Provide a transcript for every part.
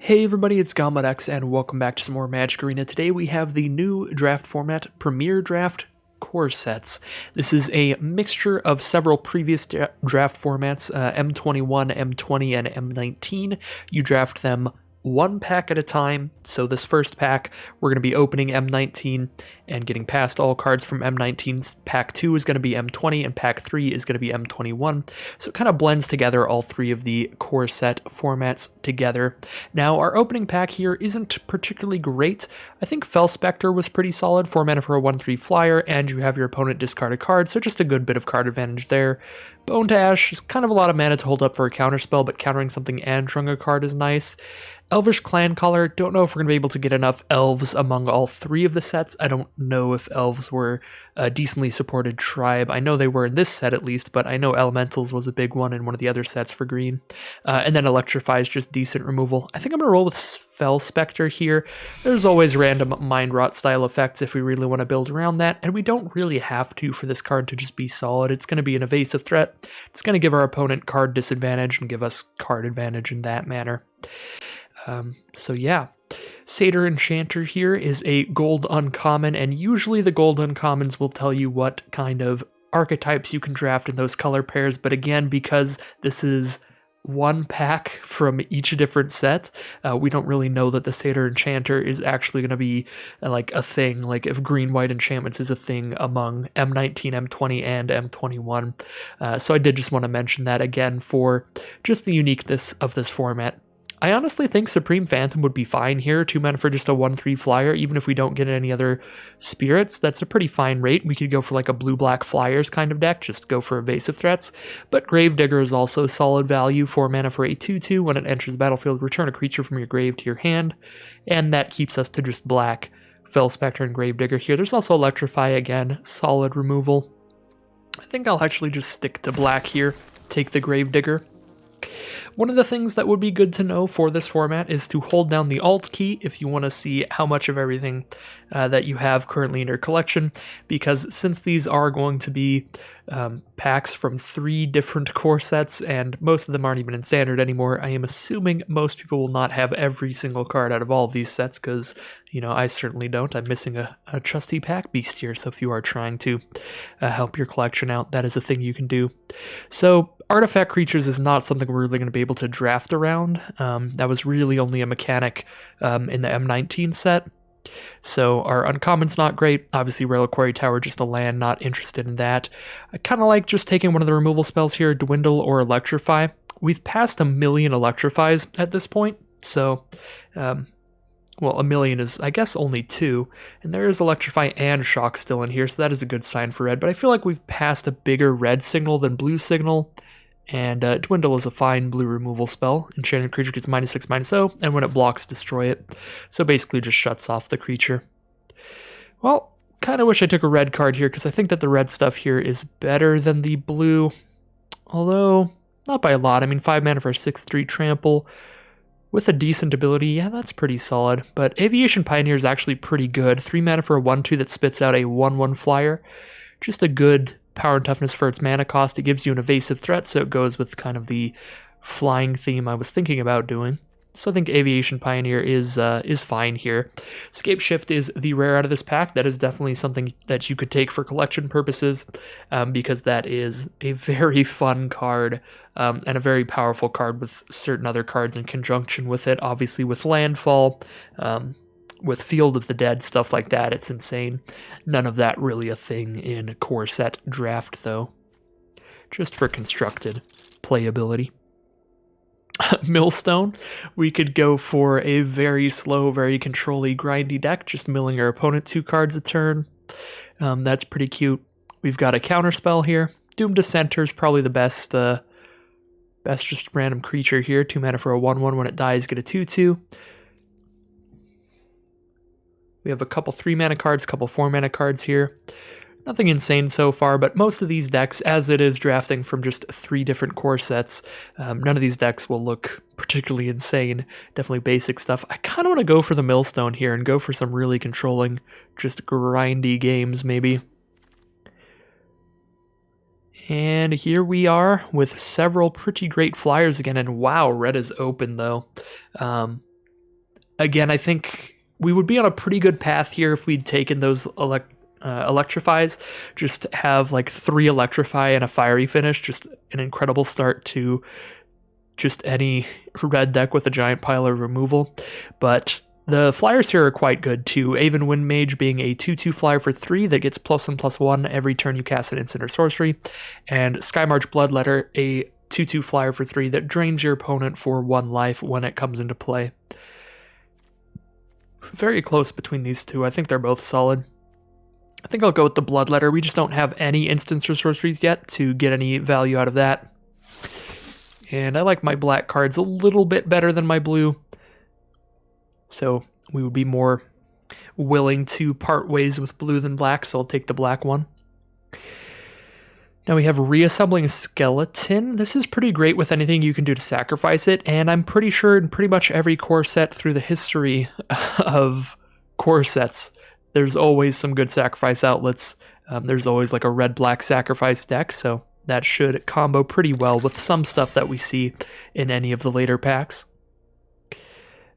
Hey everybody, it's GombaX and welcome back to some more Magic Arena. Today we have the new draft format, Premier Draft Core Sets. This is a mixture of several previous draft formats, M21, M20, and M19. You draft them one pack at a time. So this first pack, we're going to be opening M19 and getting past all cards from M19's. Pack 2 is going to be M20 and pack 3 is going to be M21. So it kind of blends together all three of the core set formats together. Now our opening pack here isn't particularly great. I think Felspector was pretty solid, 4 mana for a 1/3 flyer, and you have your opponent discard a card, so just a good bit of card advantage there. Bone to Ash is kind of a lot of mana to hold up for a counterspell, but countering something and drawing a card is nice. Elvish Clan Caller, don't know if we're going to be able to get enough elves among all three of the sets. I don't know if elves were a decently supported tribe. I know they were in this set at least, but I know Elementals was a big one in one of the other sets for green. And then Electrify is just decent removal. I think I'm going to roll with Felspector here. There's always random Mind Rot style effects if we really want to build around that, and we don't really have to for this card to just be solid. It's going to be an evasive threat. It's going to give our opponent card disadvantage and give us card advantage in that manner. So yeah, Satyr Enchanter here is a gold uncommon, and usually the gold uncommons will tell you what kind of archetypes you can draft in those color pairs, but again, because this is one pack from each different set, we don't really know that the Satyr Enchanter is actually going to be like a thing, like if green-white enchantments is a thing among M19, M20, and M21. So I did just want to mention that again for just the uniqueness of this format. I honestly think Supreme Phantom would be fine here, 2 mana for just a 1/3 flyer, even if we don't get any other spirits. That's a pretty fine rate. We could go for like a blue-black flyers kind of deck, just go for evasive threats. But Gravedigger is also solid value, 4 mana for a 2/2. When it enters the battlefield, return a creature from your grave to your hand, and that keeps us to just black. Felspector and Gravedigger here. There's also Electrify again, solid removal. I think I'll actually just stick to black here, take the Gravedigger. One of the things that would be good to know for this format is to hold down the Alt key if you want to see how much of everything that you have currently in your collection, because since these are going to be packs from 3 different core sets, and most of them aren't even in standard anymore, I am assuming most people will not have every single card out of all of these sets, because, you know, I certainly don't. I'm missing a trusty pack beast here, so if you are trying to help your collection out, that is a thing you can do. So artifact creatures is not something we're really going to be able to draft around. That was really only a mechanic in the M19 set. So our uncommon's not great. Obviously Reliquary Tower, just a land, not interested in that. I kind of like just taking one of the removal spells here, Dwindle or Electrify. We've passed 1 million Electrifies at this point, so well, 1 million is, I guess, only 2, and there is Electrify and Shock still in here, so that is a good sign for red, but I feel like we've passed a bigger red signal than blue signal, and Dwindle is a fine blue removal spell. Enchanted creature gets -6/-0, and when it blocks, destroy it. So basically just shuts off the creature. Well, kind of wish I took a red card here, because I think that the red stuff here is better than the blue, although not by a lot. I mean, 5 mana for a 6/3 trample. With a decent ability, yeah, that's pretty solid. But Aviation Pioneer is actually pretty good. 3 mana for a 1/2 that spits out a 1/1 flyer. Just a good power and toughness for its mana cost. It gives you an evasive threat, so it goes with kind of the flying theme I was thinking about doing. So I think Aviation Pioneer is fine here. Scape Shift is the rare out of this pack. That is definitely something that you could take for collection purposes, because that is a very fun card, and a very powerful card with certain other cards in conjunction with it. Obviously with Landfall, with Field of the Dead, stuff like that, it's insane. None of that really a thing in core set draft, though. Just for constructed playability. Millstone, we could go for a very slow, very control-y, grindy deck, just milling our opponent 2 cards a turn. That's pretty cute. We've got a counterspell here. Doom Dissenter is probably the best just random creature here. 2 mana for a 1/1. When it dies, get a 2/2. We have a couple 3 mana cards, couple 4 mana cards here. Nothing insane so far, but most of these decks, as it is drafting from just 3 different core sets, none of these decks will look particularly insane. Definitely basic stuff. I kind of want to go for the Millstone here and go for some really controlling, just grindy games, maybe. And here we are with several pretty great flyers again, and wow, red is open though. again, I think we would be on a pretty good path here if we'd taken those electrifies. Just have like 3 electrify and a fiery finish. Just an incredible start to just any red deck with a giant pile of removal. But the flyers here are quite good too. Aven Wind Mage being a 2/2 flyer for 3 that gets +1/+1 every turn you cast an instant or sorcery. And Skymarch Bloodletter, a 2/2 flyer for 3 that drains your opponent for 1 life when it comes into play. Very close between these two. I think they're both solid. I think I'll go with the Bloodletter. We just don't have any instants or sorceries yet to get any value out of that. And I like my black cards a little bit better than my blue. So we would be more willing to part ways with blue than black, so I'll take the black one. Now we have Reassembling Skeleton. This is pretty great with anything you can do to sacrifice it, and I'm pretty sure in pretty much every core set through the history of core sets, there's always some good sacrifice outlets. There's always like a red-black sacrifice deck, so that should combo pretty well with some stuff that we see in any of the later packs.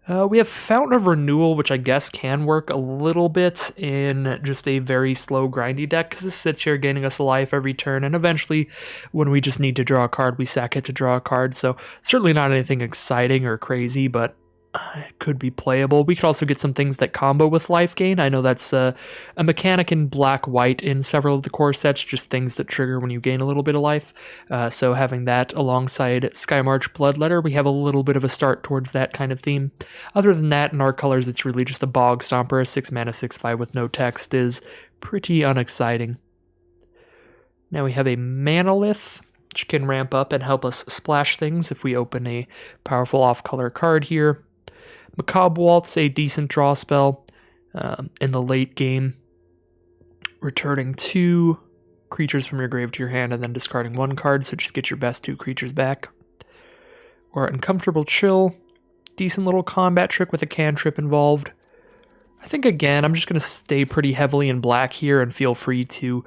We have Fountain of Renewal, which I guess can work a little bit in just a very slow, grindy deck, because this sits here gaining us a life every turn, and eventually, when we just need to draw a card, we sack it to draw a card, so certainly not anything exciting or crazy, but it could be playable. We could also get some things that combo with life gain. I know that's a mechanic in black-white in several of the core sets, just things that trigger when you gain a little bit of life. So having that alongside Skymarch Bloodletter, we have a little bit of a start towards that kind of theme. Other than that, in our colors, it's really just a Bog Stomper. A 6-mana 6/5 with no text is pretty unexciting. Now we have a Manalith, which can ramp up and help us splash things if we open a powerful off-color card here. Macabre Waltz, a decent draw spell in the late game, returning 2 creatures from your grave to your hand and then discarding 1 card, so just get your best 2 creatures back. Or Uncomfortable Chill, decent little combat trick with a cantrip involved. I think, again, I'm just going to stay pretty heavily in black here and feel free to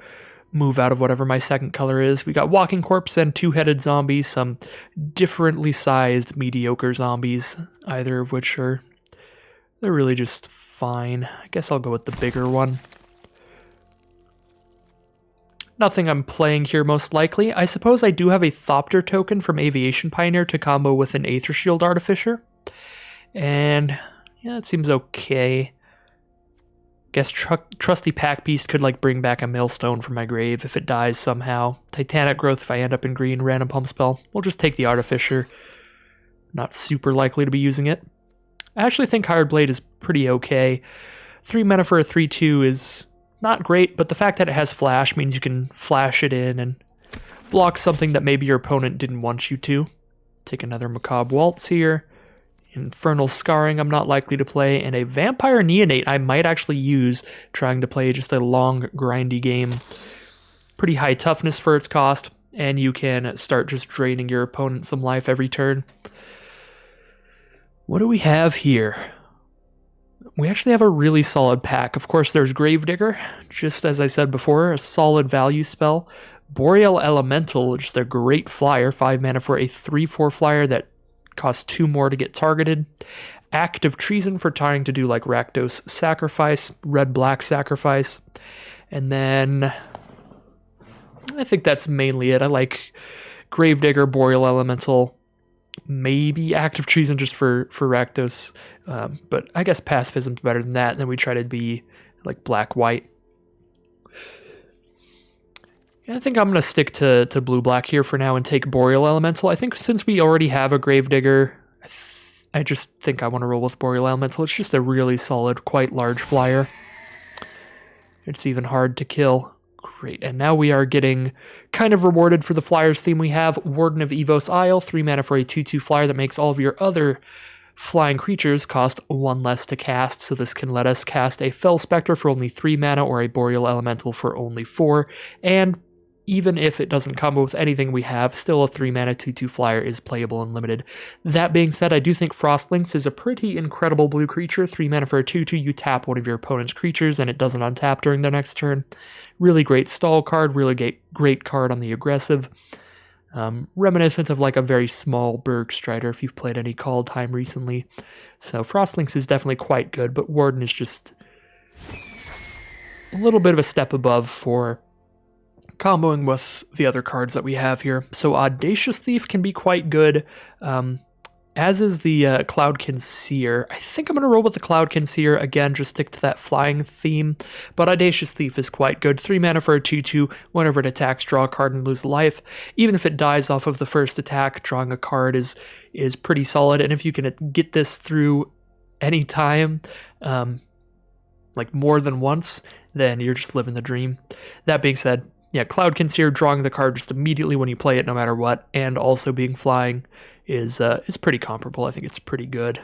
move out of whatever my second color is. We got Walking Corpse and 2-headed zombies, some differently sized mediocre zombies, either of which they're really just fine. I guess I'll go with the bigger one. Nothing I'm playing here most likely. I suppose I do have a Thopter token from Aviation Pioneer to combo with an Aether Shield Artificer. And yeah, it seems okay. Guess Trusty Pack Beast could like bring back a Millstone from my grave if it dies somehow. Titanic Growth if I end up in green. Random Pump Spell. We'll just take the Artificer. Not super likely to be using it. I actually think Hired Blade is pretty okay. 3 mana for a 3/2 is not great, but the fact that it has Flash means you can flash it in and block something that maybe your opponent didn't want you to. Take another Macabre Waltz here. Infernal Scarring I'm not likely to play, and a Vampire Neonate I might actually use trying to play just a long, grindy game. Pretty high toughness for its cost, and you can start just draining your opponent some life every turn. What do we have here? We actually have a really solid pack. Of course, there's Gravedigger, just as I said before, a solid value spell. Boreal Elemental, just a great flyer, 5 mana for a 3/4 flyer that costs 2 more to get targeted. Act of Treason for trying to do like Rakdos Sacrifice, Red-Black Sacrifice. And then I think that's mainly it. I like Gravedigger, Boreal Elemental, maybe Act of Treason just for Rakdos. But I guess Pacifism's better than that. And then we try to be like black-white. I think I'm going to stick to blue-black here for now and take Boreal Elemental. I think since we already have a Gravedigger, I just think I want to roll with Boreal Elemental. It's just a really solid, quite large flyer. It's even hard to kill. Great, and now we are getting kind of rewarded for the flyers theme we have. Warden of Evos Isle, 3 mana for a 2/2 flyer that makes all of your other flying creatures cost 1 less to cast, so this can let us cast a Fell Spectre for only 3 mana or a Boreal Elemental for only 4, and even if it doesn't combo with anything we have, still a 3 mana 2/2 flyer is playable and limited. That being said, I do think Frostlynx is a pretty incredible blue creature. 3 mana for a 2/2, you tap one of your opponent's creatures and it doesn't untap during their next turn. Really great stall card, really great card on the aggressive. reminiscent of like a very small Bergstrider if you've played any Call Time recently. So Frostlings is definitely quite good, but Warden is just a little bit of a step above for comboing with the other cards that we have here. So Audacious Thief can be quite good, as is the Cloudkin Seer. I think I'm going to roll with the Cloudkin Seer. Again, just stick to that flying theme. But Audacious Thief is quite good. 3 mana for a 2/2. Whenever it attacks, draw a card and lose life. Even if it dies off of the first attack, drawing a card is pretty solid. And if you can get this through any time, like more than once, then you're just living the dream. That being said, yeah, Cloudkin Seer, drawing the card just immediately when you play it, no matter what, and also being flying is pretty comparable. I think it's pretty good.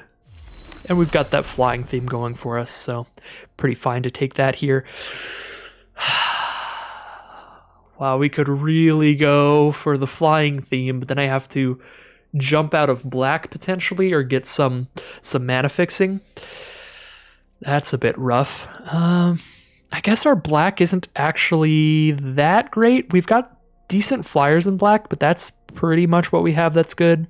And we've got that flying theme going for us, so pretty fine to take that here. Wow, we could really go for the flying theme, but then I have to jump out of black potentially or get some mana fixing. That's a bit rough. I guess our black isn't actually that great. We've got decent flyers in black, but that's pretty much what we have that's good.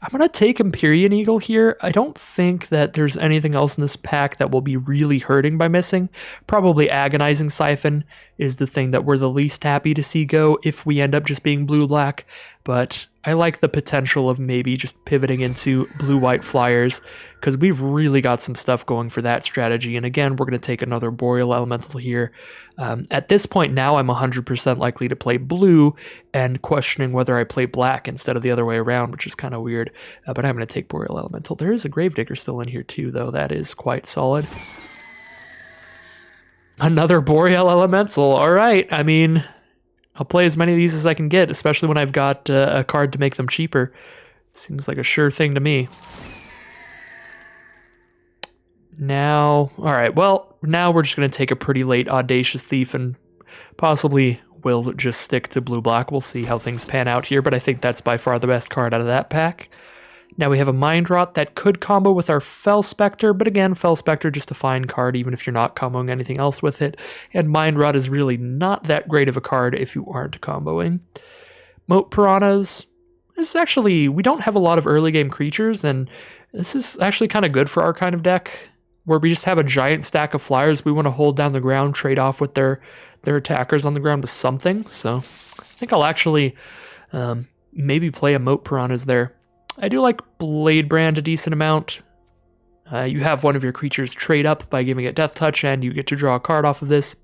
I'm going to take Empyrean Eagle here. I don't think that there's anything else in this pack that will be really hurting by missing. Probably Agonizing Siphon is the thing that we're the least happy to see go if we end up just being blue-black, but I like the potential of maybe just pivoting into blue-white flyers, because we've really got some stuff going for that strategy. And again, we're going to take another Boreal Elemental here. At this point now, I'm 100% likely to play blue and questioning whether I play black instead of the other way around, which is kind of weird. But I'm going to take Boreal Elemental. There is a Gravedigger still in here too, though. That is quite solid. Another Boreal Elemental. All right. I mean, I'll play as many of these as I can get, especially when I've got a card to make them cheaper. Seems like a sure thing to me. Now, all right, well, now we're just going to take a pretty late Audacious Thief and possibly we'll just stick to blue-black. We'll see how things pan out here, but I think that's by far the best card out of that pack. Now we have a Mind Rot that could combo with our Fell Spectre, but again, Fell Spectre just a fine card even if you're not comboing anything else with it, and Mind Rot is really not that great of a card if you aren't comboing. Moat Piranhas, this is actually, we don't have a lot of early game creatures, and this is actually kind of good for our kind of deck, where we just have a giant stack of flyers. We want to hold down the ground, trade off with their attackers on the ground with something, so I think I'll actually maybe play a Moat Piranhas there. I do like Blade Brand a decent amount. You have one of your creatures trade up by giving it Death Touch, and you get to draw a card off of this.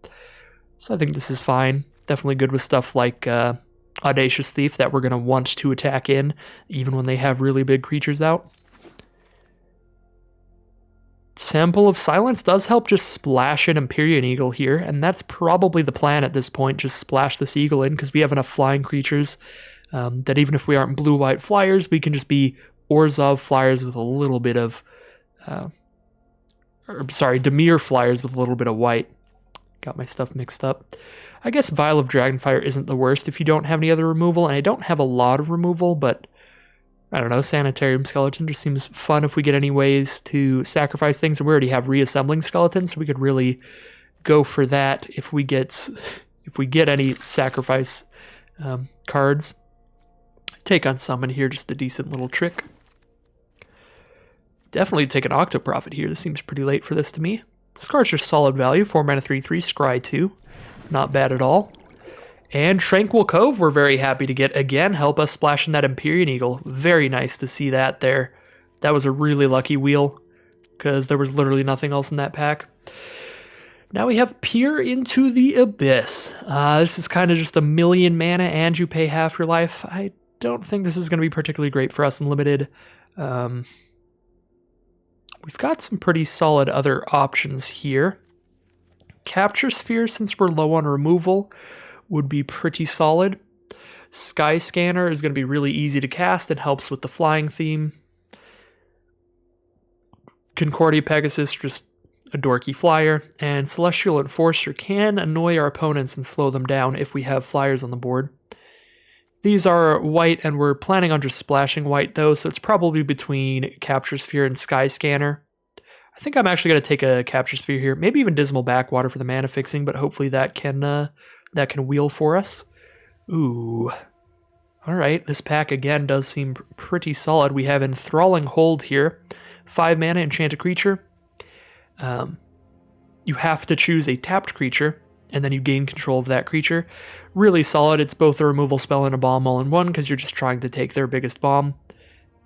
So I think this is fine. Definitely good with stuff like Audacious Thief that we're going to want to attack in, even when they have really big creatures out. Temple of Silence does help just splash an Empyrean Eagle here, and that's probably the plan at this point, just splash this Eagle in, because we have enough flying creatures that even if we aren't blue-white flyers, we can just be Orzhov flyers with a little bit of... Dimir flyers with a little bit of white. Got my stuff mixed up. I guess Vial of Dragonfire isn't the worst if you don't have any other removal, and I don't have a lot of removal, but I don't know, Sanitarium Skeleton just seems fun if we get any ways to sacrifice things, and we already have Reassembling Skeletons, so we could really go for that if we get any sacrifice cards. Take on Summon here, just a decent little trick. Definitely take an Octoprophet here. This seems pretty late for this to me. This card's just solid value. 4 mana, 3/3, Scry 2. Not bad at all. And Tranquil Cove we're very happy to get. Again, help us splash in that Empyrean Eagle. Very nice to see that there. That was a really lucky wheel, because there was literally nothing else in that pack. Now we have Peer into the Abyss. This is kind of just 1,000,000 mana and you pay half your life. I don't think this is going to be particularly great for us in Limited. We've got some pretty solid other options here. Capture Sphere, since we're low on removal, would be pretty solid. Sky Scanner is going to be really easy to cast and helps with the flying theme. Concordia Pegasus, just a dorky flyer. And Celestial Enforcer can annoy our opponents and slow them down if we have flyers on the board. These are white, and we're planning on just splashing white though, so it's probably between Capture Sphere and Sky Scanner. I think I'm actually going to take a Capture Sphere here, maybe even Dismal Backwater for the mana fixing, but hopefully that can wheel for us. Ooh. All right, this pack again does seem pretty solid. We have Enthralling Hold here. 5 mana, enchant a creature. You have to choose a tapped creature, and then you gain control of that creature. Really solid. It's both a removal spell and a bomb all in one, because you're just trying to take their biggest bomb.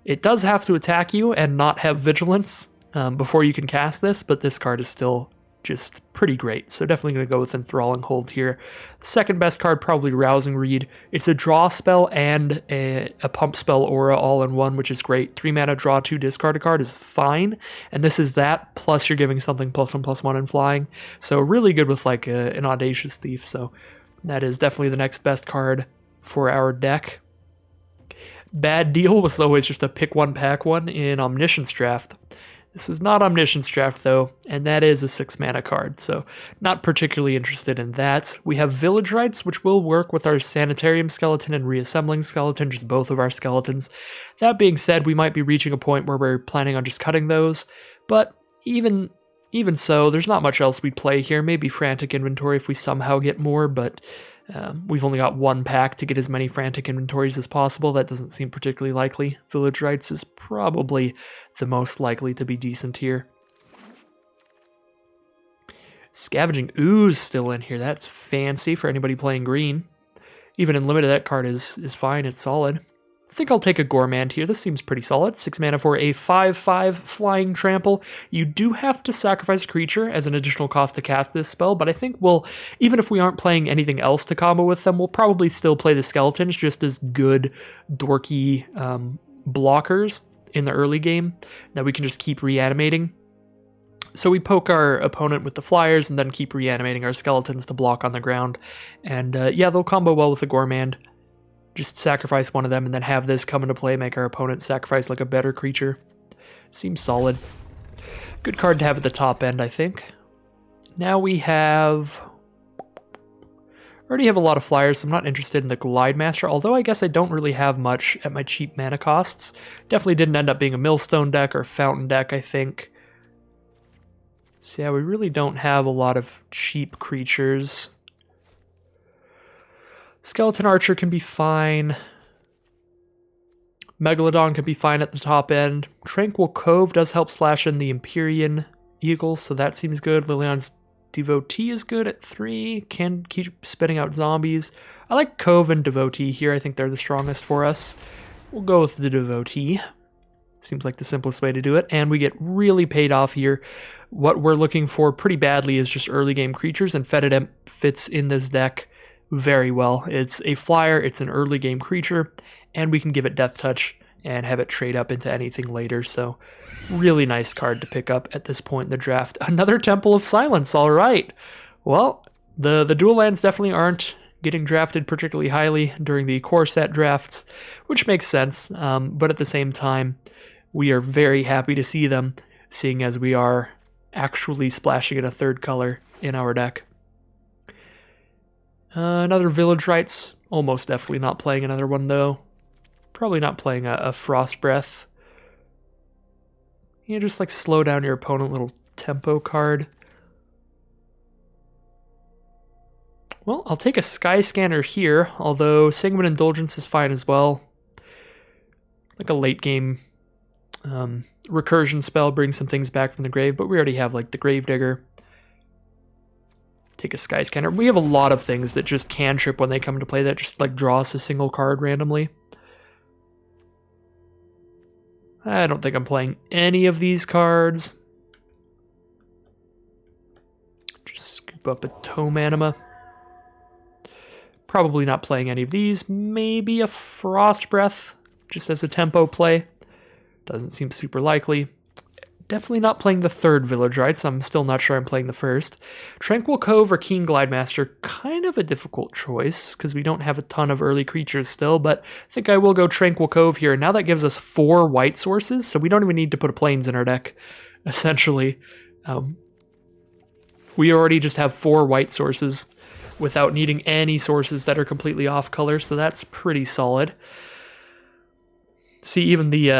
It does have to attack you and not have vigilance before you can cast this, but this card is still just pretty great. So definitely going to go with Enthralling Hold here. Second best card, probably Rousing Reed. It's a draw spell and a pump spell aura all in one, which is great. 3 mana, draw 2, discard a card is fine. And this is that, plus you're giving something +1/+1 and flying. So really good with like an Audacious Thief. So that is definitely the next best card for our deck. Bad deal was always just a pick one, pack one in Omniscience Draft. This is not Omniscience Draft, though, and that is a 6 mana card, so not particularly interested in that. We have Village Rites, which will work with our Sanitarium skeleton and Reassembling skeleton, just both of our skeletons. That being said, we might be reaching a point where we're planning on just cutting those, but even so, there's not much else we'd play here. Maybe Frantic Inventory if we somehow get more, but we've only got one pack to get as many Frantic Inventories as possible. That doesn't seem particularly likely. Village Rites is probably the most likely to be decent here. Scavenging Ooze still in here. That's fancy for anybody playing green. Even in limited, that card is fine. It's solid. I think I'll take a Gourmand here. This seems pretty solid. 6 mana for a 5/5 flying trample. You do have to sacrifice a creature as an additional cost to cast this spell, but I think we'll, even if we aren't playing anything else to combo with them, we'll probably still play the skeletons just as good dorky blockers in the early game that we can just keep reanimating. So we poke our opponent with the flyers and then keep reanimating our skeletons to block on the ground. And yeah, they'll combo well with the Gourmand. Just sacrifice one of them and then have this come into play, make our opponent sacrifice like a better creature. Seems solid. Good card to have at the top end, I think. Now we have... already have a lot of flyers, so I'm not interested in the Glide Master, although I guess I don't really have much at my cheap mana costs. Definitely didn't end up being a Millstone deck or Fountain deck, I think. So yeah, we really don't have a lot of cheap creatures. Skeleton Archer can be fine. Megalodon can be fine at the top end. Tranquil Cove does help slash in the Empyrean Eagle, so that seems good. Lilian's Devotee is good at 3. Can keep spitting out zombies. I like Cove and Devotee here. I think they're the strongest for us. We'll go with the Devotee. Seems like the simplest way to do it. And we get really paid off here. What we're looking for pretty badly is just early game creatures, and Fetid Imp fits in this deck very well. It's a flyer, it's an early game creature, and we can give it Death Touch and have it trade up into anything later. So really nice card to pick up at this point in the draft. Another Temple of Silence, all right. Well, the dual lands definitely aren't getting drafted particularly highly during the core set drafts, which makes sense, but at the same time, we are very happy to see them, seeing as we are actually splashing in a third color in our deck. Another Village Rites. Almost definitely not playing another one, though. Probably not playing a Frost Breath. You know, just like slow down your opponent, little tempo card. Well, I'll take a Sky Scanner here, although Sanguine Indulgence is fine as well. Like a late game recursion spell, brings some things back from the grave, but we already have like the Gravedigger. Take a Sky Scanner. We have a lot of things that just cantrip when they come into play that just like draw us a single card randomly. I don't think I'm playing any of these cards. Just scoop up a Tome Anima. Probably not playing any of these. Maybe a Frost Breath, just as a tempo play. Doesn't seem super likely. Definitely not playing the third Village Rites. I'm still not sure I'm playing the first. Tranquil Cove or Keen Glide Master, kind of a difficult choice, because we don't have a ton of early creatures still, but I think I will go Tranquil Cove here. Now that gives us 4 white sources, so we don't even need to put a plains in our deck, essentially. We already just have 4 white sources without needing any sources that are completely off color, so that's pretty solid. See, even the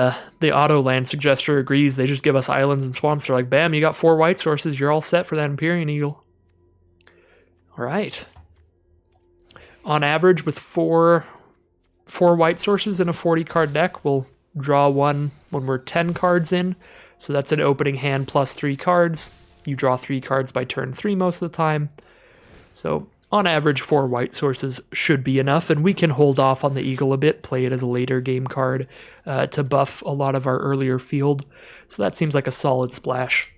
auto land suggester agrees. They just give us islands and swamps. They're like, bam, you got 4 white sources. You're all set for that Empyrean Eagle. All right. On average, with 4 4 white sources in a 40 card deck. We'll draw one when we're 10 cards in. So that's an opening hand plus 3 cards. You draw 3 cards by turn 3 most of the time. So on average, 4 white sources should be enough, and we can hold off on the Eagle a bit, play it as a later game card to buff a lot of our earlier field. So that seems like a solid splash.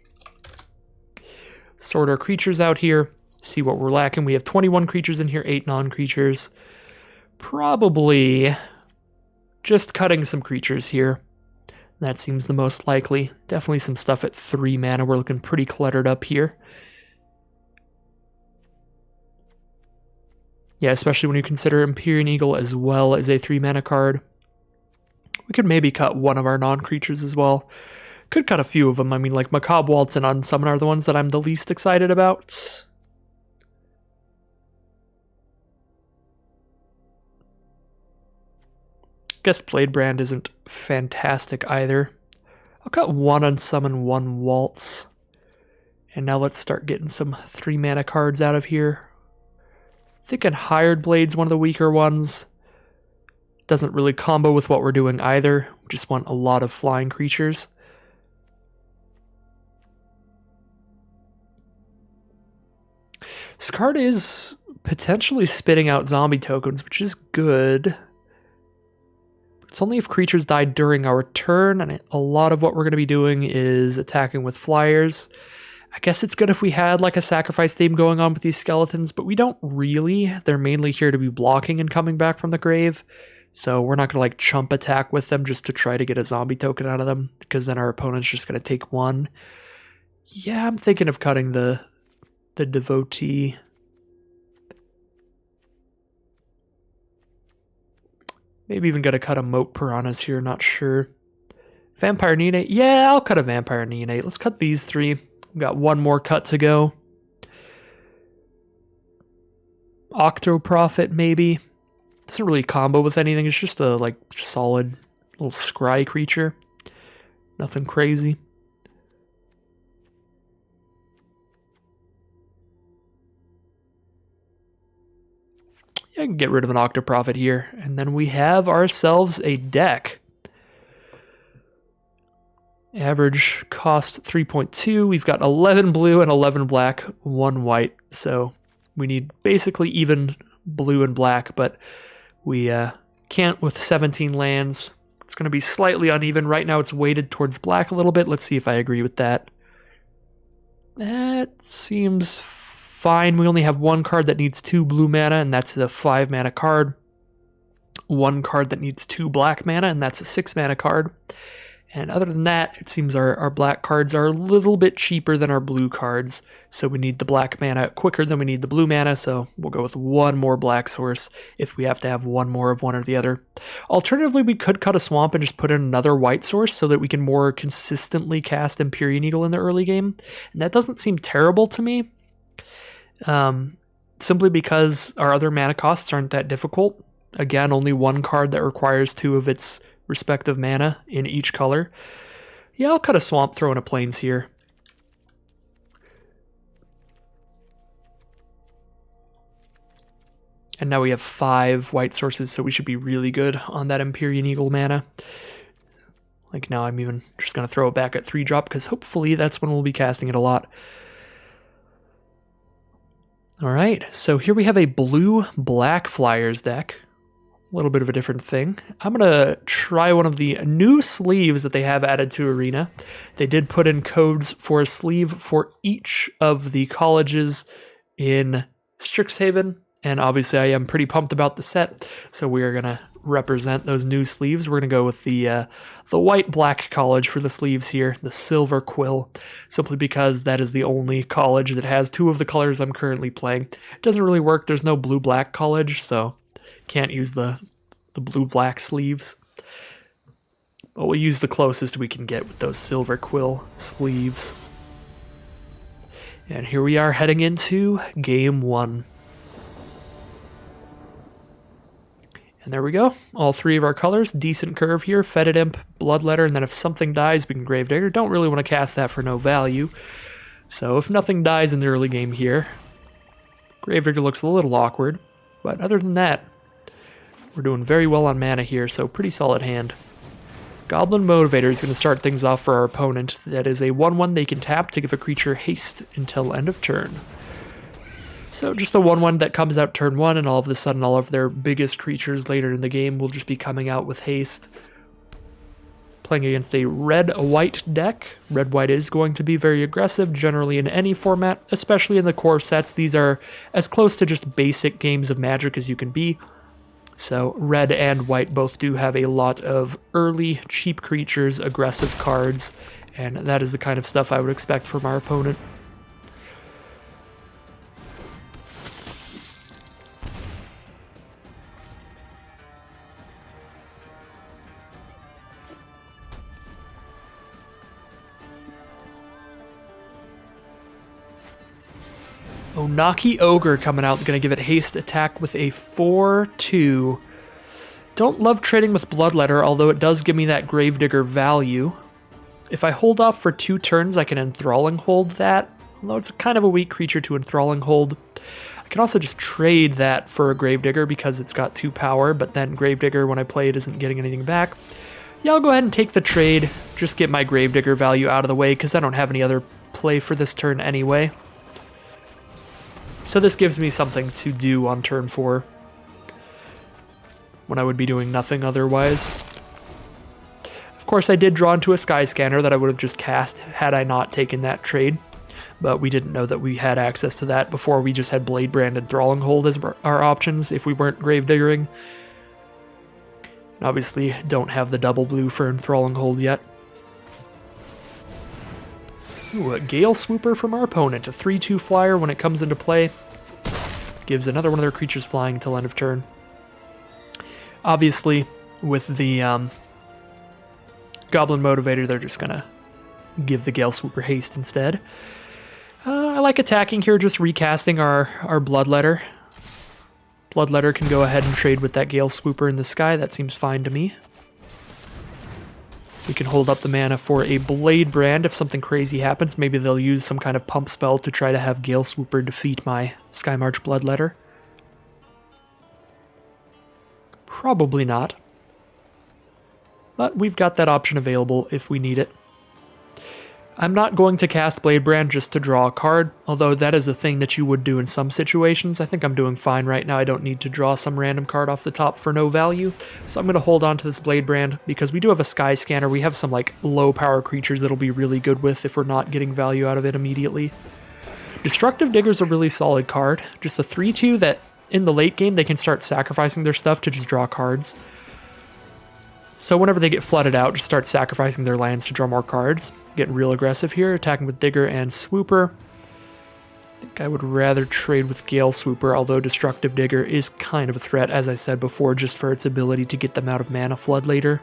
Sort our creatures out here, see what we're lacking. We have 21 creatures in here, 8 non-creatures. Probably just cutting some creatures here. That seems the most likely. Definitely some stuff at 3 mana. We're looking pretty cluttered up here. Yeah, especially when you consider Empyrean Eagle as well as a 3 mana card. We could maybe cut one of our non-creatures as well. Could cut a few of them. I mean, like Macabre Waltz and Unsummon are the ones that I'm the least excited about. Guess Bladebrand isn't fantastic either. I'll cut one Unsummon, one Waltz. And now let's start getting some 3 mana cards out of here. Thinking Hired Blade's one of the weaker ones. Doesn't really combo with what we're doing either. We just want a lot of flying creatures. This card is potentially spitting out zombie tokens, which is good. It's only if creatures die during our turn, and a lot of what we're going to be doing is attacking with flyers. I guess it's good if we had like a sacrifice theme going on with these skeletons, but we don't really. They're mainly here to be blocking and coming back from the grave. So we're not going to like chump attack with them just to try to get a zombie token out of them, because then our opponent's just going to take one. Yeah, I'm thinking of cutting the Devotee. Maybe even going to cut a Moat Piranhas here, not sure. Vampire Neonate? Yeah, I'll cut a Vampire Neonate. Let's cut these 3. We've got one more cut to go. Octoprophet, maybe. Doesn't really combo with anything. It's just a like solid little scry creature. Nothing crazy. Yeah, I can get rid of an Octoprophet here. And then we have ourselves a deck. Average cost 3.2. We've got 11 blue and 11 black, 1 white. So we need basically even blue and black, but we can't with 17 lands. It's going to be slightly uneven. Right now it's weighted towards black a little bit. Let's see if I agree with that. That seems fine. We only have 1 card that needs 2 blue mana, and that's a 5 mana card. 1 card that needs 2 black mana, and that's a 6 mana card. And other than that, it seems our black cards are a little bit cheaper than our blue cards. So we need the black mana quicker than we need the blue mana. So we'll go with 1 more black source if we have to have 1 more of one or the other. Alternatively, we could cut a swamp and just put in another white source so that we can more consistently cast Empyrean Eagle in the early game. And that doesn't seem terrible to me. Simply because our other mana costs aren't that difficult. Again, only 1 card that requires 2 of its respective mana in each color. Yeah, I'll cut a swamp, throw in a plains here. And now we have 5 white sources, so we should be really good on that Empyrean Eagle mana. Like now I'm even just going to throw it back at 3-drop, because hopefully that's when we'll be casting it a lot. Alright, so here we have a blue-black flyers deck. A little bit of a different thing. I'm going to try one of the new sleeves that they have added to Arena. They did put in codes for a sleeve for each of the colleges in Strixhaven, and obviously I am pretty pumped about the set, so we are going to represent those new sleeves. We're going to go with the white-black college for the sleeves here, the Silver Quill, simply because that is the only college that has 2 of the colors I'm currently playing. It doesn't really work. There's no blue-black college, so can't use the blue-black sleeves. But we'll use the closest we can get with those Silver Quill sleeves. And here we are heading into Game 1. And there we go. All 3 of our colors. Decent curve here. Fetid Imp, Bloodletter, and then if something dies, we can Gravedigger. Don't really want to cast that for no value. So if nothing dies in the early game here, Gravedigger looks a little awkward. But other than that, We're doing very well on mana here, so pretty solid hand. Goblin Motivator is going to start things off for our opponent. That is a 1/1 they can tap to give a creature haste until end of turn. So just a 1/1 that comes out turn 1, and all of a sudden all of their biggest creatures later in the game will just be coming out with haste. Playing against a red-white deck. Red-white is going to be very aggressive, generally in any format, especially in the core sets. These are as close to just basic games of Magic as you can be. So red and white both do have a lot of early, cheap creatures, aggressive cards, and that is the kind of stuff I would expect from our opponent. Onaki Ogre coming out, going to give it haste attack with a 4/2. Don't love trading with Bloodletter, although it does give me that Gravedigger value. If I hold off for 2 turns, I can Enthralling Hold that, although it's kind of a weak creature to Enthralling Hold. I can also just trade that for a Gravedigger because it's got 2 power, but then Gravedigger, when I play it, isn't getting anything back. Yeah, I'll go ahead and take the trade, just get my Gravedigger value out of the way because I don't have any other play for this turn anyway. So this gives me something to do on turn 4, when I would be doing nothing otherwise. Of course, I did draw into a Sky Scanner that I would have just cast had I not taken that trade, but we didn't know that we had access to that before. We just had Bladebrand and Enthralling Hold as our options if we weren't Gravediggering. Obviously, don't have the double blue for Enthralling Hold yet. Ooh, a Gale Swooper from our opponent, a 3/2 flyer when it comes into play. Gives another one of their creatures flying until end of turn. Obviously, with the Goblin Motivator, they're just going to give the Gale Swooper haste instead. I like attacking here, just recasting our Bloodletter. Bloodletter can go ahead and trade with that Gale Swooper in the sky. That seems fine to me. We can hold up the mana for a Bladebrand if something crazy happens. Maybe they'll use some kind of pump spell to try to have Gale Swooper defeat my Skymarch Bloodletter. Probably not. But we've got that option available if we need it. I'm not going to cast Bladebrand just to draw a card, although that is a thing that you would do in some situations. I think I'm doing fine right now. I don't need to draw some random card off the top for no value, so I'm going to hold on to this Bladebrand because we do have a Sky Scanner. We have some like low power creatures that'll be really good with if we're not getting value out of it immediately. Destructive Digger's a really solid card, just a 3/2 that in the late game they can start sacrificing their stuff to just draw cards. So whenever they get flooded out, just start sacrificing their lands to draw more cards. Getting real aggressive here, attacking with Digger and Swooper. I think I would rather trade with Gale Swooper, although Destructive Digger is kind of a threat, as I said before, just for its ability to get them out of mana flood later.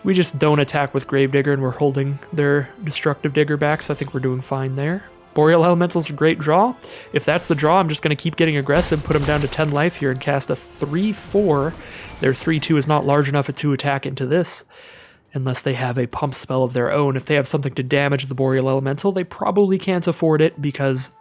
We just don't attack with Gravedigger, and we're holding their Destructive Digger back, so I think we're doing fine there. Boreal Elemental's a great draw. If that's the draw, I'm just going to keep getting aggressive, put them down to 10 life here, and cast a 3/4. Their 3/2 is not large enough to attack into this, unless they have a pump spell of their own. If they have something to damage the Boreal Elemental, they probably can't afford it, because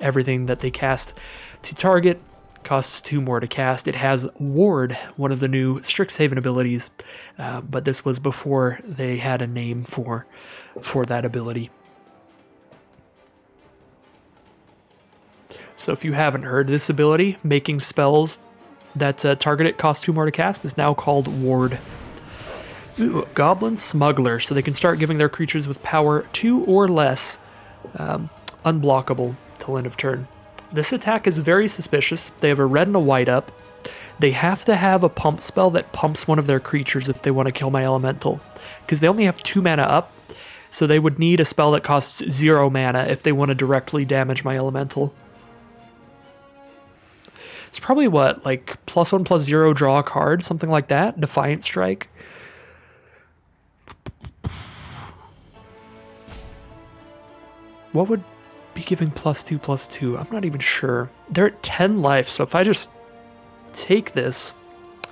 everything that they cast to target costs 2 more to cast. It has Ward, one of the new Strixhaven abilities, but this was before they had a name for that ability. So if you haven't heard this ability, making spells that target it cost 2 more to cast is now called Ward. Ooh, Goblin Smuggler, so they can start giving their creatures with power 2 or less unblockable till end of turn. This attack is very suspicious. They have a red and a white up. They have to have a pump spell that pumps one of their creatures if they want to kill my elemental, because they only have 2 mana up, so they would need a spell that costs 0 mana if they want to directly damage my elemental. It's probably what, like +1/+0 draw a card, something like that? Defiant Strike. What would be giving +2/+2? I'm not even sure. They're at 10 life, so if I just take this,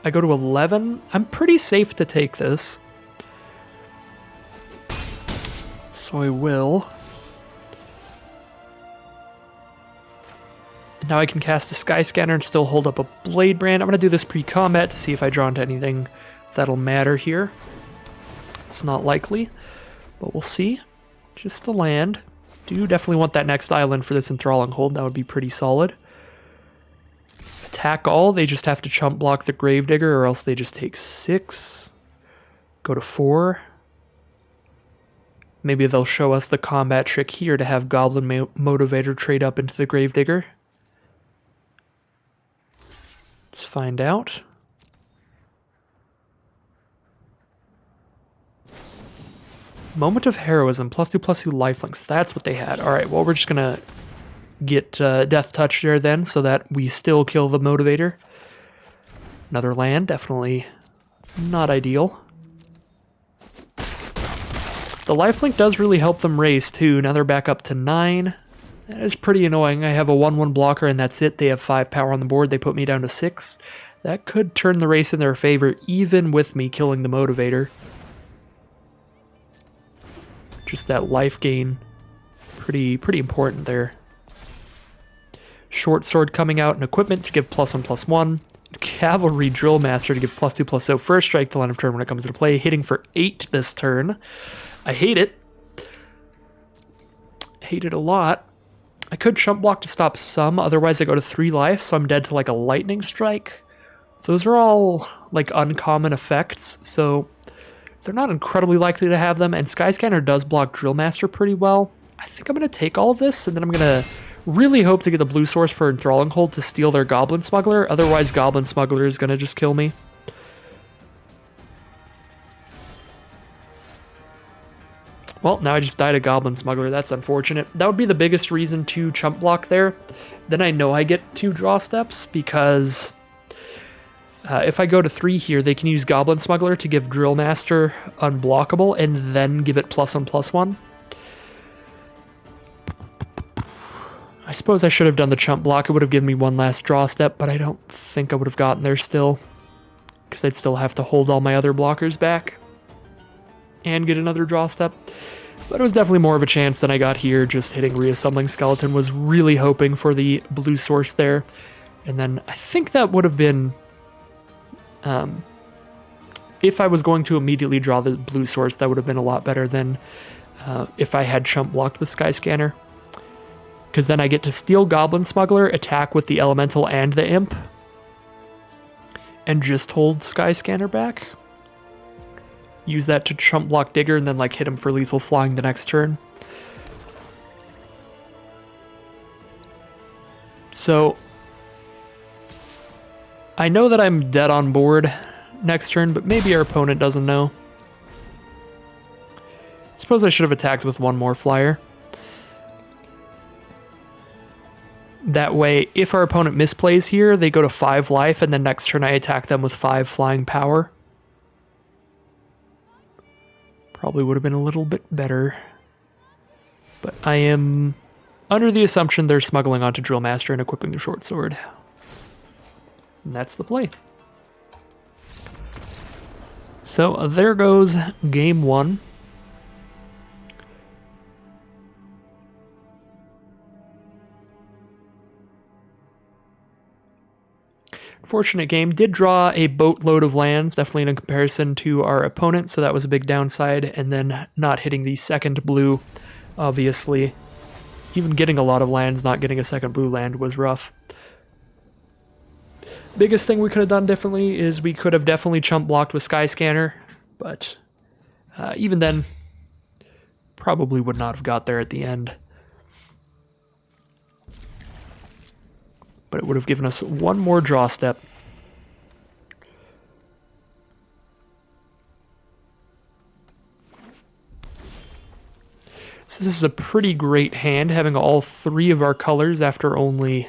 I go to 11. I'm pretty safe to take this. So I will. Now I can cast a Sky Scanner and still hold up a Blade Brand. I'm going to do this pre-combat to see if I draw into anything that'll matter here. It's not likely, but we'll see. Just a land. Do definitely want that next island for this Enthralling Hold. That would be pretty solid. Attack all. They just have to chump block the Gravedigger, or else they just take 6. Go to 4. Maybe they'll show us the combat trick here to have Goblin Motivator trade up into the Gravedigger. Let's find out. Moment of Heroism, +2/+2 lifelinks. That's what they had. Alright, well, we're just gonna get Death Touch there then, so that we still kill the Motivator. Another land, definitely not ideal. The lifelink does really help them race too. Now they're back up to 9. That is pretty annoying. I have a 1/1 blocker and that's it. They have 5 power on the board. They put me down to 6. That could turn the race in their favor, even with me killing the Motivator. Just that life gain, pretty important there. Short Sword coming out and equipment to give +1/+1. Cavalry Drill Master to give +2/+0 first strike till end of turn when it comes into play. Hitting for 8 this turn. I hate it. Hate it a lot. I could chump block to stop some, otherwise I go to 3 life, so I'm dead to like a Lightning Strike. Those are all like uncommon effects, so they're not incredibly likely to have them, and Sky Scanner does block Drill Master pretty well. I think I'm going to take all of this, and then I'm going to really hope to get the blue source for Enthralling Hold to steal their Goblin Smuggler, otherwise Goblin Smuggler is going to just kill me. Well, now I just died a Goblin Smuggler. That's unfortunate. That would be the biggest reason to chump block there. Then I know I get 2 draw steps, because if I go to 3 here, they can use Goblin Smuggler to give Drill Master unblockable and then give it +1/+1. I suppose I should have done the chump block. It would have given me 1 last draw step, but I don't think I would have gotten there still, because I'd still have to hold all my other blockers back and get another draw step. But it was definitely more of a chance than I got here. Just hitting Reassembling Skeleton, was really hoping for the blue source there. And then I think that would have been, if I was going to immediately draw the blue source, that would have been a lot better than if I had chump blocked with Sky Scanner. Because then I get to steal Goblin Smuggler, attack with the Elemental and the Imp, and just hold Sky Scanner back. Use that to chump block Digger and then like hit him for lethal flying the next turn. So I know that I'm dead on board next turn, but maybe our opponent doesn't know. Suppose I should have attacked with 1 more flyer. That way, if our opponent misplays here, they go to 5 life, and then next turn I attack them with 5 flying power. Probably would have been a little bit better. But I am under the assumption they're smuggling onto Drill Master and equipping the Short Sword. And that's the play. So there goes game 1. Fortunate game. Did draw a boatload of lands, definitely in comparison to our opponent, so that was a big downside. And then not hitting the second blue, obviously. Even getting a lot of lands, not getting a second blue land was rough. Biggest thing we could have done differently is we could have definitely chump blocked with Sky Scanner, but even then, probably would not have got there at the end. But it would have given us 1 more draw step. So this is a pretty great hand, having all 3 of our colors after only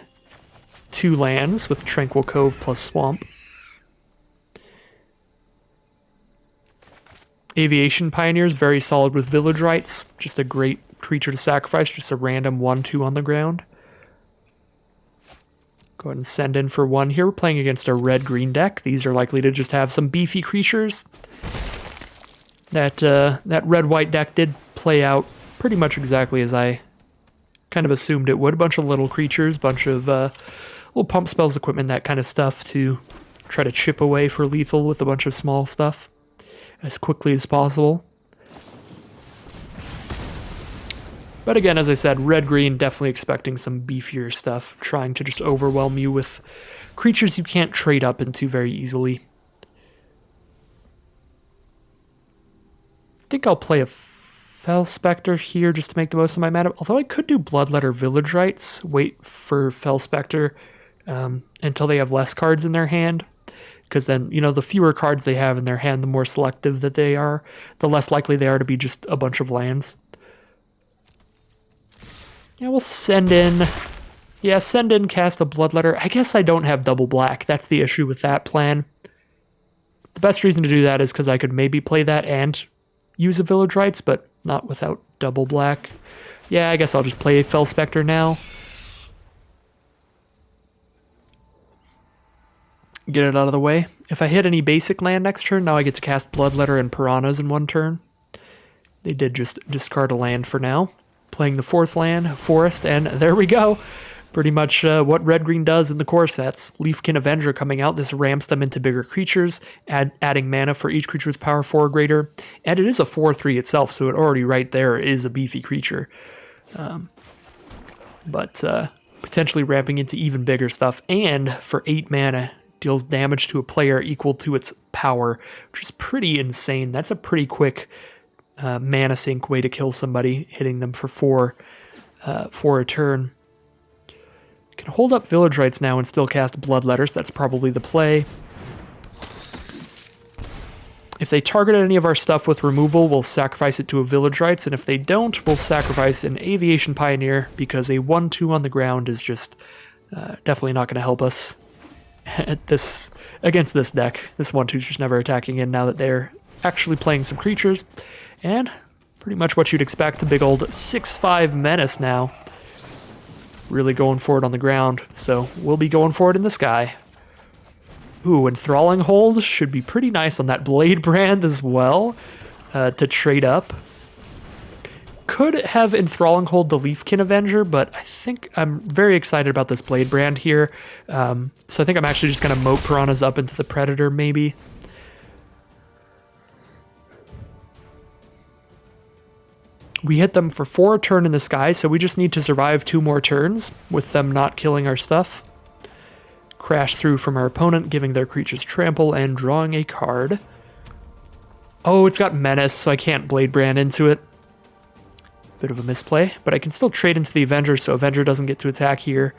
2 lands with Tranquil Cove plus Swamp. Aviation Pioneers, very solid with Village Rites. Just a great creature to sacrifice, just a random 1/2 on the ground. Go ahead and send in for 1 here. We're playing against a red-green deck. These are likely to just have some beefy creatures. That red-white deck did play out pretty much exactly as I Kind of assumed it would. A bunch of little creatures, bunch of little pump spells, equipment, that kind of stuff to try to chip away for lethal with a bunch of small stuff as quickly as possible. But again, as I said, red-green, definitely expecting some beefier stuff, trying to just overwhelm you with creatures you can't trade up into very easily. I think I'll play a Fel Spectre here just to make the most of my mana, although I could do Bloodletter Village Rites, wait for Fel Spectre until they have less cards in their hand, because then, you know, the fewer cards they have in their hand, the more selective that they are, the less likely they are to be just a bunch of lands. Yeah, we'll send in... Yeah, send in, cast a Bloodletter. I guess I don't have double black. That's the issue with that plan. The best reason to do that is because I could maybe play that and use a Village Rites, but not without double black. Yeah, I guess I'll just play Fel Spectre now. Get it out of the way. If I hit any basic land next turn, now I get to cast Bloodletter and Piranhas in one turn. They did just discard a land for now. Playing the 4th land, Forest, and there we go. Pretty much what red-green does in the core sets. Leafkin Avenger coming out. This ramps them into bigger creatures, adding mana for each creature with power 4 or greater. And it is a 4/3 itself, so it already right there is a beefy creature. But potentially ramping into even bigger stuff. And for 8 mana, deals damage to a player equal to its power, which is pretty insane. That's a pretty quick mana sink way to kill somebody, hitting them for 4 a turn. Can hold up Village Rites now and still cast Bloodletters. That's probably the play. If they targeted any of our stuff with removal, we'll sacrifice it to a Village Rites, and if they don't, we'll sacrifice an Aviation Pioneer, because a 1/2 on the ground is just definitely not going to help us against this deck. This 1/2's just never attacking in now that they're actually playing some creatures. And pretty much what you'd expect, a big old 6/5 Menace now. Really going for it on the ground, so we'll be going for it in the sky. Ooh, Enthralling Hold should be pretty nice on that Blade Brand as well, to trade up. Could have Enthralling Hold the Leafkin Avenger, but I think I'm very excited about this Blade Brand here. So I think I'm actually just going to moat Piranhas up into the Predator, maybe. We hit them for 4 a turn in the sky, so we just need to survive 2 more turns with them not killing our stuff. Crash through from our opponent, giving their creatures trample and drawing a card. Oh, it's got Menace, so I can't Blade Brand into it. Bit of a misplay, but I can still trade into the Avenger, so Avenger doesn't get to attack here.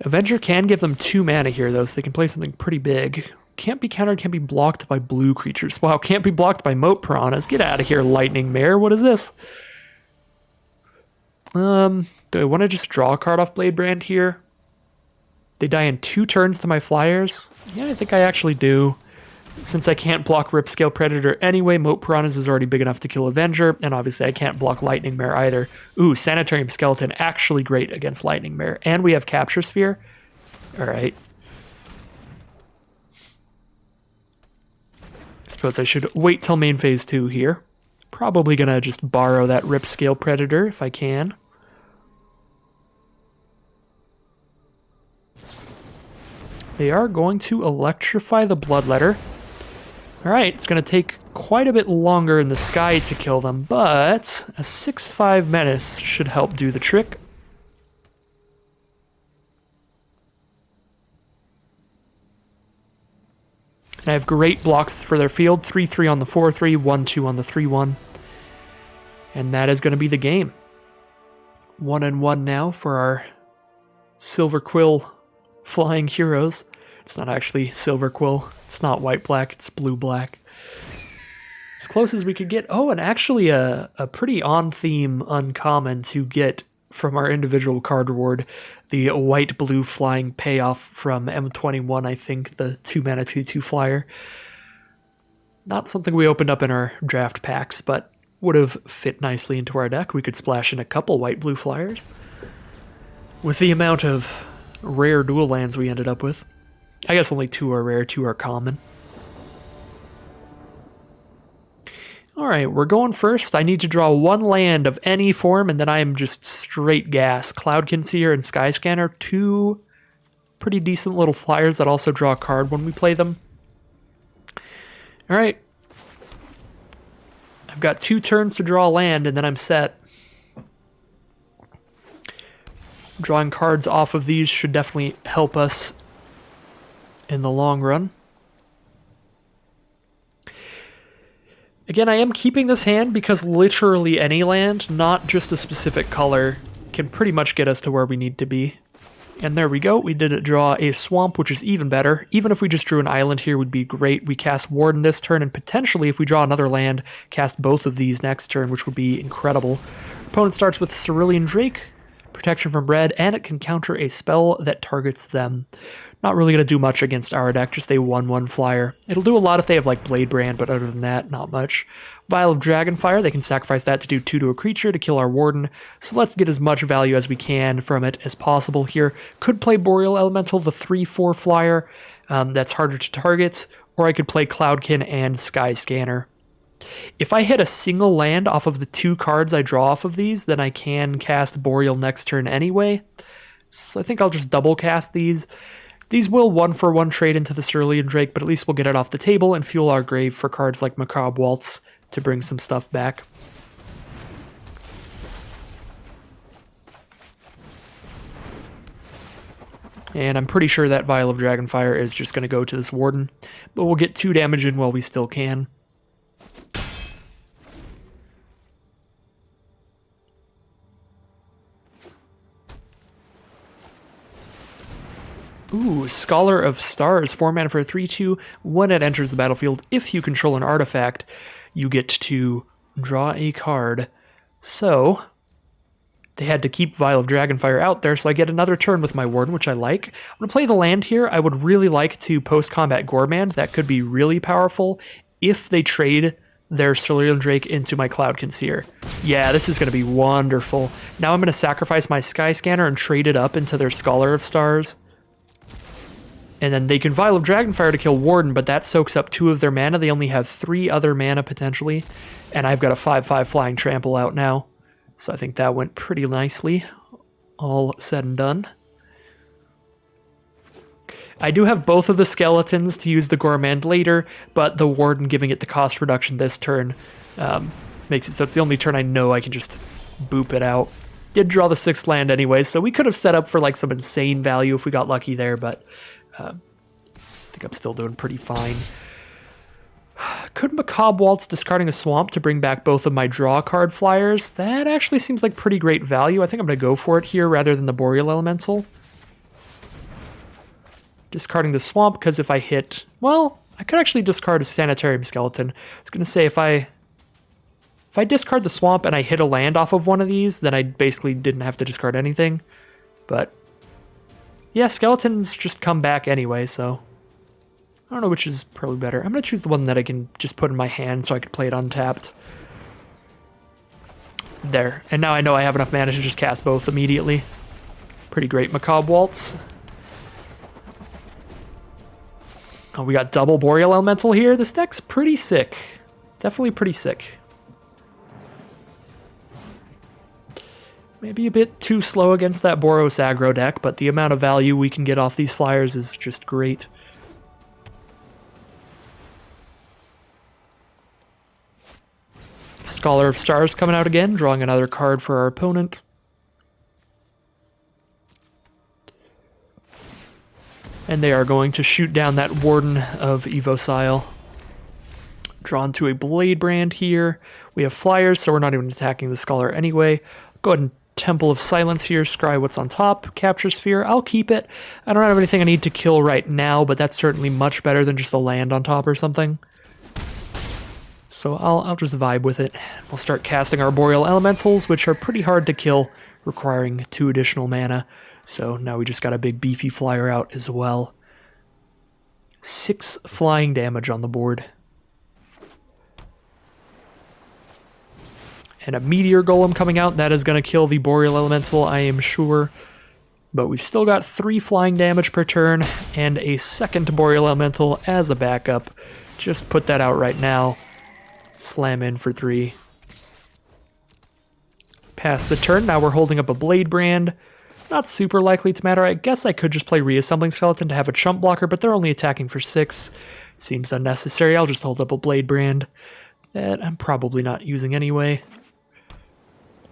Avenger can give them 2 mana here, though, so they can play something pretty big. Can't be countered, can't be blocked by blue creatures. Wow, can't be blocked by Moat Piranhas. Get out of here, Lightning Mare. What is this? Do I want to just draw a card off Blade Brand here? They die in 2 turns to my flyers? Yeah, I think I actually do. Since I can't block Ripscale Predator anyway, Moat Piranhas is already big enough to kill Avenger, and obviously I can't block Lightning Mare either. Ooh, Sanitarium Skeleton, actually great against Lightning Mare. And we have Capture Sphere. Alright. Suppose I should wait till main phase 2 here. Probably gonna just borrow that Ripscale Predator if I can. They are going to electrify the Bloodletter. Alright, it's going to take quite a bit longer in the sky to kill them, but a 6/5 Menace should help do the trick. And I have great blocks for their field, 3/3 on the 4/3, 1/2 on the 3/1. And that is going to be the game. 1-1 now for our Silver Quill flying heroes. It's not actually Silver Quill. It's not white-black, it's blue-black. As close as we could get. Oh, and actually a pretty on-theme uncommon to get from our individual card reward. The white-blue flying payoff from M21, I think, the 2-mana 2/2 flyer. Not something we opened up in our draft packs, but would have fit nicely into our deck. We could splash in a couple white-blue flyers. With the amount of rare dual lands we ended up with. I guess only 2 are rare, 2 are common. Alright, we're going first. I need to draw 1 land of any form, and then I am just straight gas. Cloud Concealer and Sky Scanner, 2 pretty decent little flyers that also draw a card when we play them. Alright. I've got 2 turns to draw land, and then I'm set. Drawing cards off of these should definitely help us in the long run. Again, I am keeping this hand because literally any land, not just a specific color, can pretty much get us to where we need to be. And there we go. We did draw a swamp, which is even better. Even if we just drew an island here would be great. We cast Warden this turn, and potentially if we draw another land, cast both of these next turn, which would be incredible. Opponent starts with Cerulean Drake, protection from red, and it can counter a spell that targets them. Not really going to do much against our deck, just a 1/1 flyer. It'll do a lot if they have like Blade Brand, but other than that, not much. Vial of Dragonfire, they can sacrifice that to do 2 to a creature to kill our Warden, so let's get as much value as we can from it as possible here. Could play Boreal Elemental, the 3/4 flyer, that's harder to target, or I could play Cloudkin and Sky Scanner. If I hit a single land off of the 2 cards I draw off of these, then I can cast Boreal next turn anyway. So I think I'll just double cast these. These will 1-for-1 trade into the Cerulean Drake, but at least we'll get it off the table and fuel our grave for cards like Macabre Waltz to bring some stuff back. And I'm pretty sure that Vial of Dragonfire is just going to go to this Warden, but we'll get 2 damage in while we still can. Ooh, Scholar of Stars, 4 mana for a 3/2. When it enters the battlefield, if you control an artifact, you get to draw a card. So, they had to keep Vial of Dragonfire out there, so I get another turn with my Warden, which I like. I'm going to play the land here. I would really like to post-combat Gormand. That could be really powerful if they trade their Cerulean Drake into my Cloud Concealer. Yeah, this is going to be wonderful. Now I'm going to sacrifice my Sky Scanner and trade it up into their Scholar of Stars. And then they can Vial of Dragonfire to kill Warden, but that soaks up 2 of their mana. They only have 3 other mana, potentially. And I've got a 5/5 Flying Trample out now. So I think that went pretty nicely, all said and done. I do have both of the skeletons to use the Gourmand later, but the Warden giving it the cost reduction this turn makes it so it's the only turn I know I can just boop it out. Did draw the 6th land anyway, so we could have set up for like some insane value if we got lucky there, but I think I'm still doing pretty fine. Could Macabre Waltz discarding a swamp to bring back both of my draw card flyers? That actually seems like pretty great value. I think I'm going to go for it here rather than the Boreal Elemental. Discarding the swamp because if I hit... Well, I could actually discard a Sanitarium Skeleton. I was going to say if I discard the swamp and I hit a land off of one of these, then I basically didn't have to discard anything. But yeah, skeletons just come back anyway, so I don't know which is probably better. I'm going to choose the one that I can just put in my hand so I can play it untapped. There. And now I know I have enough mana to just cast both immediately. Pretty great Macabre Waltz. Oh, we got double Boreal Elemental here. This deck's pretty sick. Definitely pretty sick. Maybe a bit too slow against that Boros aggro deck, but the amount of value we can get off these flyers is just great. Scholar of Stars coming out again, drawing another card for our opponent. And they are going to shoot down that Warden of Evocile. Drawn to a Blade Brand here. We have flyers, so we're not even attacking the Scholar anyway. Go ahead and Temple of Silence here, scry what's on top, Capture Sphere, I'll keep it. I don't have anything I need to kill right now, but that's certainly much better than just a land on top or something. So I'll just vibe with it. We'll start casting our Boreal Elementals, which are pretty hard to kill, requiring 2 additional mana. So now we just got a big beefy flyer out as well. 6 flying damage on the board. And a Meteor Golem coming out. That is going to kill the Boreal Elemental, I am sure. But we've still got 3 flying damage per turn and a second Boreal Elemental as a backup. Just put that out right now. Slam in for 3. Pass the turn. Now we're holding up a Blade Brand. Not super likely to matter. I guess I could just play Reassembling Skeleton to have a chump blocker, but they're only attacking for 6. Seems unnecessary. I'll just hold up a Blade Brand that I'm probably not using anyway.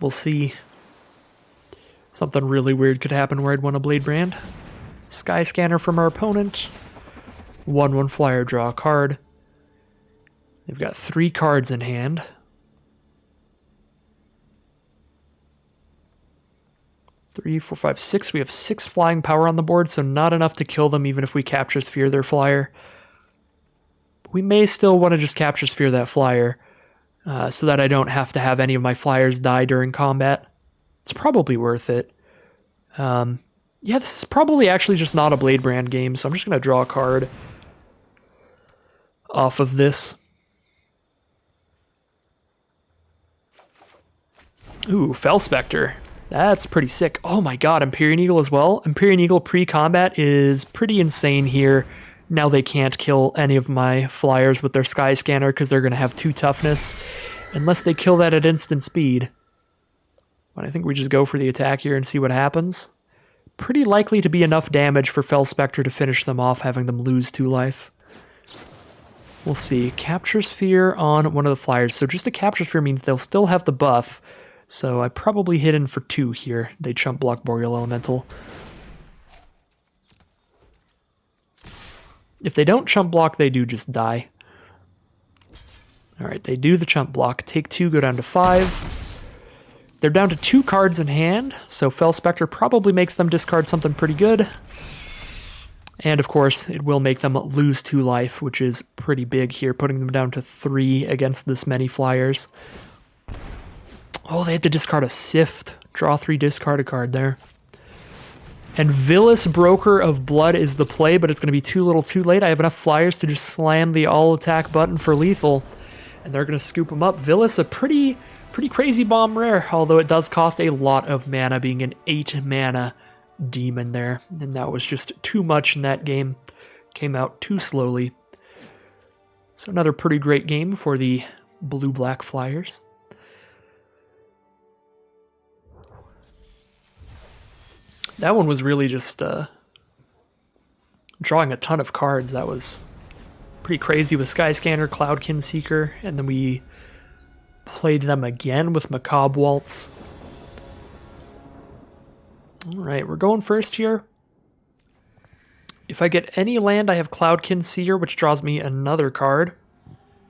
We'll see. Something really weird could happen where I'd want a Blade Brand. Sky Scanner from our opponent. 1/1 flyer, draw a card. They've got 3 cards in hand. Three, four, five, 6. We have 6 flying power on the board, so not enough to kill them even if we Capture Sphere their flyer. We may still want to just Capture Sphere that flyer so that I don't have to have any of my flyers die during combat. It's probably worth it. Yeah, this is probably actually just not a Blade Brand game, so I'm just going to draw a card off of this. Ooh, Fell Spectre. That's pretty sick. Oh my god, Empyrean Eagle as well. Empyrean Eagle pre-combat is pretty insane here. Now they can't kill any of my flyers with their Sky Scanner because they're going to have 2 toughness. Unless they kill that at instant speed. But I think we just go for the attack here and see what happens. Pretty likely to be enough damage for Fell Spectre to finish them off, having them lose 2 life. We'll see. Capture Sphere on one of the flyers. So just a Capture Sphere means they'll still have the buff. So I probably hit in for 2 here. They chump block Boreal Elemental. If they don't chump block, they do just die. Alright, they do the chump block. Take 2, go down to 5. They're down to 2 cards in hand, so Fell Spectre probably makes them discard something pretty good. And of course, it will make them lose 2 life, which is pretty big here, putting them down to 3 against this many flyers. Oh, they had to discard a Sift. Draw 3, discard a card there. And Villa's Broker of Blood is the play, but it's going to be too little too late. I have enough flyers to just slam the all-attack button for lethal. And they're going to scoop them up. Villa's a pretty crazy bomb rare, although it does cost a lot of mana, being an 8 mana demon there. And that was just too much in that game. Came out too slowly. So another pretty great game for the blue-black Flyers. That one was really just drawing a ton of cards. That was pretty crazy with Sky Scanner, Cloudkin Seeker, and then we played them again with Macabre Waltz. Alright, we're going first here. If I get any land, I have Cloudkin Seer, which draws me another card.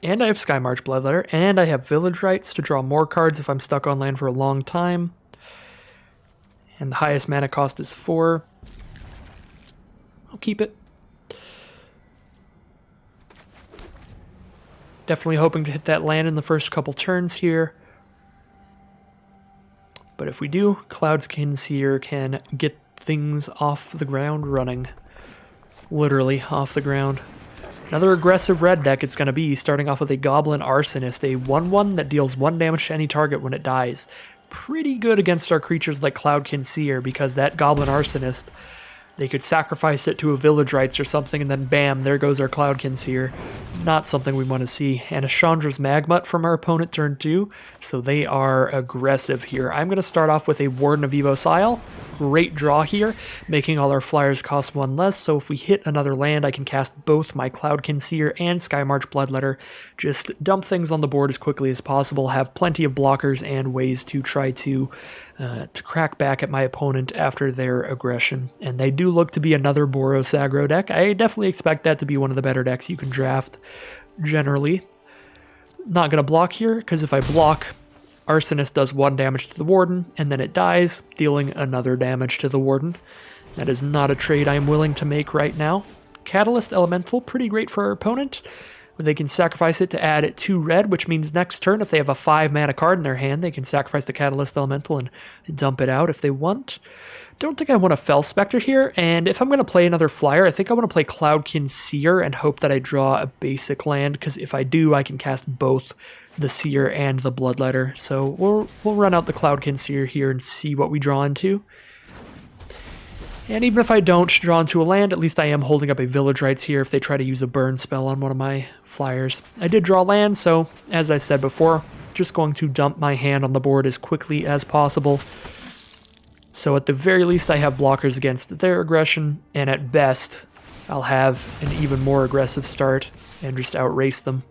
And I have Skymarch Bloodletter, and I have Village Rites to draw more cards if I'm stuck on land for a long time. And the highest mana cost is 4. I'll keep it. Definitely hoping to hit that land in the first couple turns here. But if we do, Cloudkin Seer can get things off the ground running. Literally off the ground. Another aggressive red deck it's going to be, starting off with a Goblin Arsonist, a 1/1 that deals 1 damage to any target when it dies. Pretty good against our creatures like Cloudkin Seer, because that Goblin Arsonist, they could sacrifice it to a Village Rites or something, and then bam, there goes our Cloudkin Seer. Not something we want to see. And a Chandra's Magmut from our opponent turn 2, so they are aggressive here. I'm going to start off with a Warden of Evos Isle. Great draw here, making all our flyers cost 1 less, so if we hit another land, I can cast both my Cloudkin Seer and Skymarch Bloodletter. Just dump things on the board as quickly as possible, have plenty of blockers and ways to try to crack back at my opponent after their aggression. And they do look to be another Boros aggro deck. I definitely expect that to be one of the better decks you can draft, generally. Not going to block here, because if I block, Arsonist does 1 damage to the Warden, and then it dies, dealing another damage to the Warden. That is not a trade I'm willing to make right now. Catalyst Elemental, pretty great for our opponent. They can sacrifice it to add 2 red, which means next turn, if they have a 5 mana card in their hand, they can sacrifice the Catalyst Elemental and dump it out if they want. Don't think I want a Fell Spectre here, and if I'm going to play another flyer, I think I want to play Cloudkin Seer and hope that I draw a basic land, because if I do, I can cast both the Seer and the Bloodletter. So we'll run out the Cloudkin Seer here and see what we draw into. And even if I don't draw into a land, at least I am holding up a Village Rites here if they try to use a burn spell on one of my flyers. I did draw land, so as I said before, just going to dump my hand on the board as quickly as possible. So at the very least I have blockers against their aggression, and at best I'll have an even more aggressive start and just outrace them.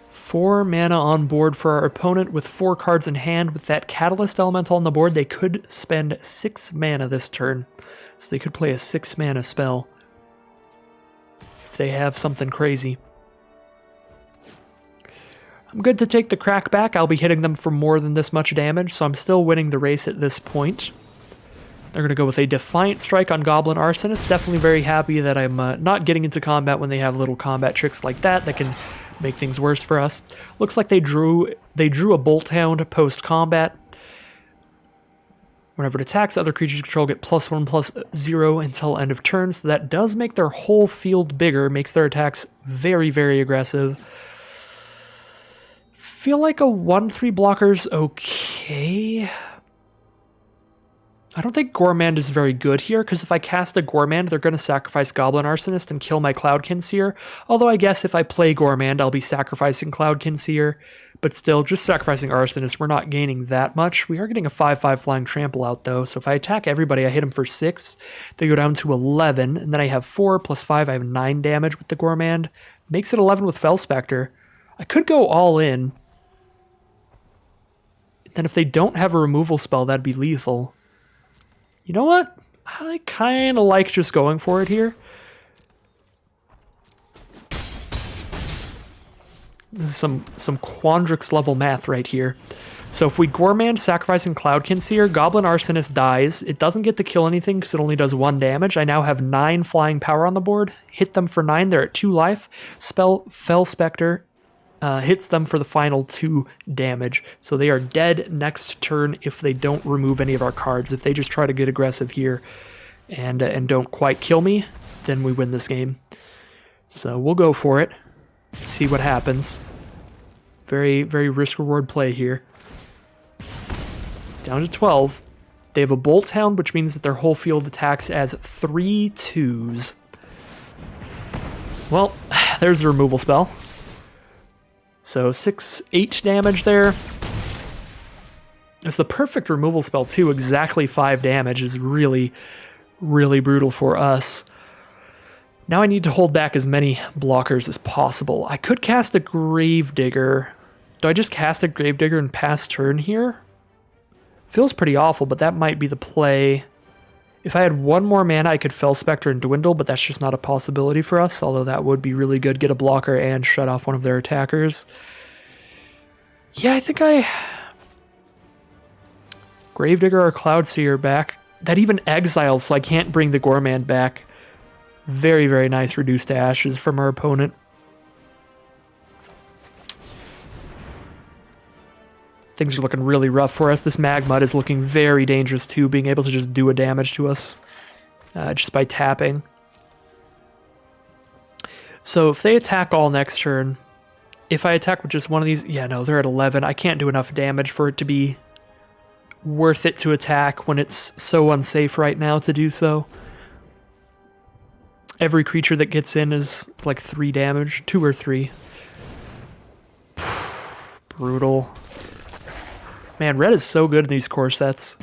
Four mana on board for our opponent with 4 cards in hand. With that Catalyst Elemental on the board, they could spend 6 mana this turn. So they could play a 6 mana spell if they have something crazy. I'm good to take the crack back. I'll be hitting them for more than this much damage, so I'm still winning the race at this point. They're going to go with a Defiant Strike on Goblin Arsonist. Definitely very happy that I'm not getting into combat when they have little combat tricks like that can make things worse for us. Looks like they drew a Bolt Hound post-combat. Whenever it attacks, other creatures you control get +1/+0 until end of turn, so that does make their whole field bigger, makes their attacks very, very aggressive. Feel like a 1/3 blocker's okay. I don't think Gourmand is very good here, because if I cast a Gourmand, they're going to sacrifice Goblin Arsonist and kill my Cloudkin Seer. Although I guess if I play Gourmand, I'll be sacrificing Cloudkin Seer. But still, just sacrificing Arsonist, we're not gaining that much. We are getting a 5/5 Flying Trample out, though. So if I attack everybody, I hit them for 6. They go down to 11, and then I have 4 + 5. I have 9 damage with the Gourmand. Makes it 11 with Fel Spectre. I could go all in. Then if they don't have a removal spell, that'd be lethal. You know what? I kind of like just going for it here. This is some Quandrix level math right here. So if we Gourmand sacrificing Cloudkin Seer, Goblin Arsonist dies. It doesn't get to kill anything because it only does 1 damage. I now have 9 flying power on the board. Hit them for 9. They're at 2 life. Fel Spectre hits them for the final 2 damage. So they are dead next turn if they don't remove any of our cards. If they just try to get aggressive here and don't quite kill me, then we win this game. So we'll go for it. See what happens. Very, very risk-reward play here. Down to 12. They have a Bolt Hound, which means that their whole field attacks as 3 2s. Well, there's the removal spell. So 8 damage there. It's the perfect removal spell too. Exactly 5 damage is really, really brutal for us. Now I need to hold back as many blockers as possible. I could cast a Gravedigger. Do I just cast a Gravedigger and pass turn here? Feels pretty awful, but that might be the play. If I had 1 more mana, I could Fel Spectre and Dwindle, but that's just not a possibility for us, although that would be really good. Get a blocker and shut off one of their attackers. Yeah, I think Gravedigger or Cloudseer back. That even exiles, so I can't bring the Gourmand back. Very, very nice reduced to ashes from our opponent. Things are looking really rough for us. This Magmud is looking very dangerous too, being able to just do a damage to us just by tapping. So if they attack all next turn, if I attack with just one of these, yeah, no, they're at 11. I can't do enough damage for it to be worth it to attack when it's so unsafe right now to do so. Every creature that gets in is like 3 damage, 2 or 3. Brutal. Man, red is so good in these core sets.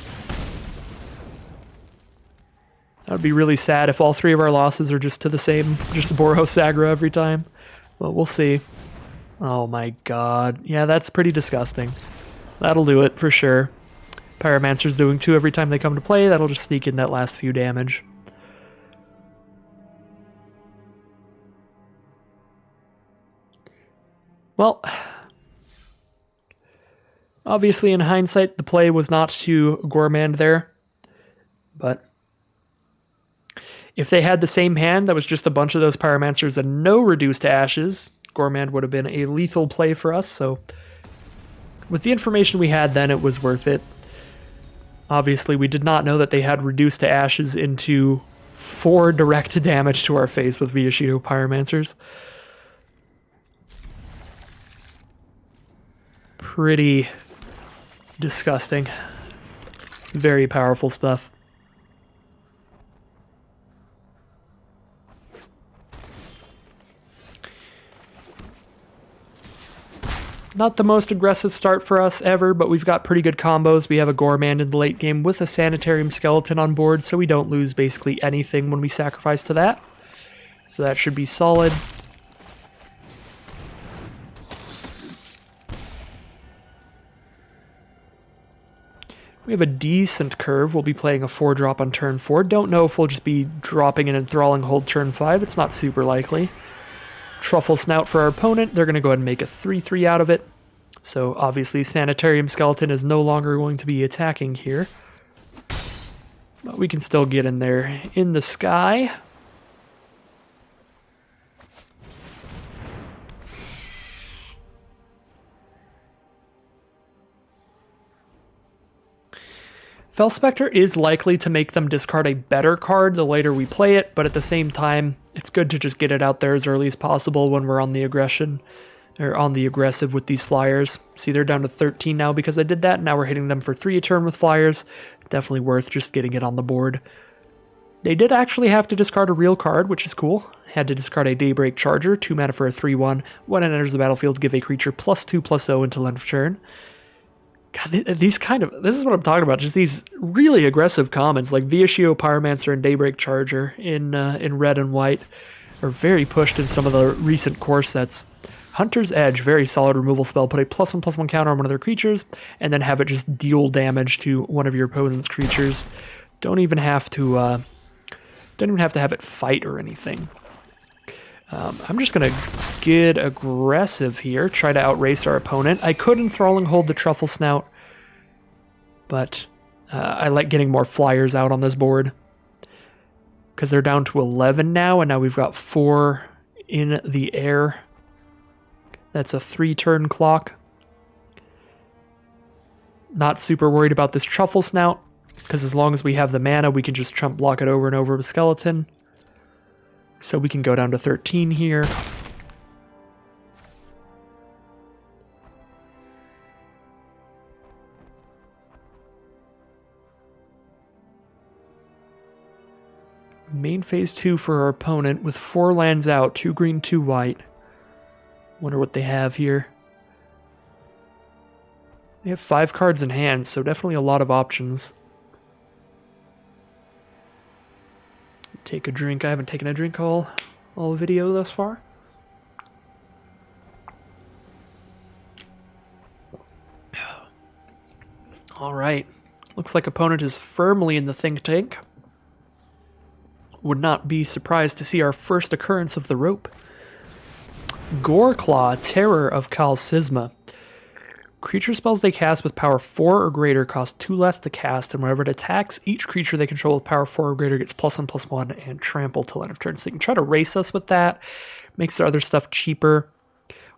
That would be really sad if all 3 of our losses are just to the same, just Boros aggro every time. But we'll see. Oh my god. Yeah, that's pretty disgusting. That'll do it for sure. Pyromancer's doing 2 every time they come to play. That'll just sneak in that last few damage. Well, obviously in hindsight, the play was not to Gourmand there, but if they had the same hand that was just a bunch of those Pyromancers and no reduced to ashes, Gourmand would have been a lethal play for us, so with the information we had then, it was worth it. Obviously, we did not know that they had reduced to ashes into 4 direct damage to our face with Viashido Pyromancers. Pretty disgusting. Very powerful stuff. Not the most aggressive start for us ever, but we've got pretty good combos. We have a Goremand in the late game with a Sanitarium Skeleton on board, so we don't lose basically anything when we sacrifice to that. So that should be solid. We have a decent curve. We'll be playing a 4-drop on turn 4. Don't know if we'll just be dropping an Enthralling Hold turn 5. It's not super likely. Truffle Snout for our opponent. They're going to go ahead and make a 3-3 out of it. So obviously Sanitarium Skeleton is no longer going to be attacking here. But we can still get in there in the sky. Felspectre is likely to make them discard a better card the later we play it, but at the same time, it's good to just get it out there as early as possible when we're on the aggression, or on the aggressive with these flyers. See, they're down to 13 now because I did that. Now we're hitting them for 3 a turn with flyers. Definitely worth just getting it on the board. They did actually have to discard a real card, which is cool. Had to discard a Daybreak Charger, 2 mana for a 3/1. When it enters the battlefield, give a creature +2/+0 until end of turn. God, these this is what I'm talking about. Just these really aggressive commons like Viashido Pyromancer and Daybreak Charger in red and white are very pushed in some of the recent core sets. Hunter's Edge, very solid removal spell. Put a +1/+1 counter on one of their creatures, and then have it just deal damage to one of your opponent's creatures. Don't even have to have it fight or anything. I'm just going to get aggressive here, try to outrace our opponent. I could Enthralling Hold the Truffle Snout, but I like getting more flyers out on this board because they're down to 11 now, and now we've got 4 in the air. That's a 3-turn clock. Not super worried about this Truffle Snout because as long as we have the mana, we can just chump block it over and over with Skeleton. So we can go down to 13 here. Main phase 2 for our opponent with 4 lands out, 2 green, 2 white. Wonder what they have here. They have 5 cards in hand, so definitely a lot of options. Take a drink. I haven't taken a drink all video thus far. All right. Looks like opponent is firmly in the think tank. Would not be surprised to see our first occurrence of the rope. Goreclaw, Terror of Kalsisma. Creature spells they cast with power 4 or greater cost 2 less to cast, and whenever it attacks, each creature they control with power 4 or greater gets +1/+1 and trample till end of turn. So they can try to race us with that. Makes their other stuff cheaper.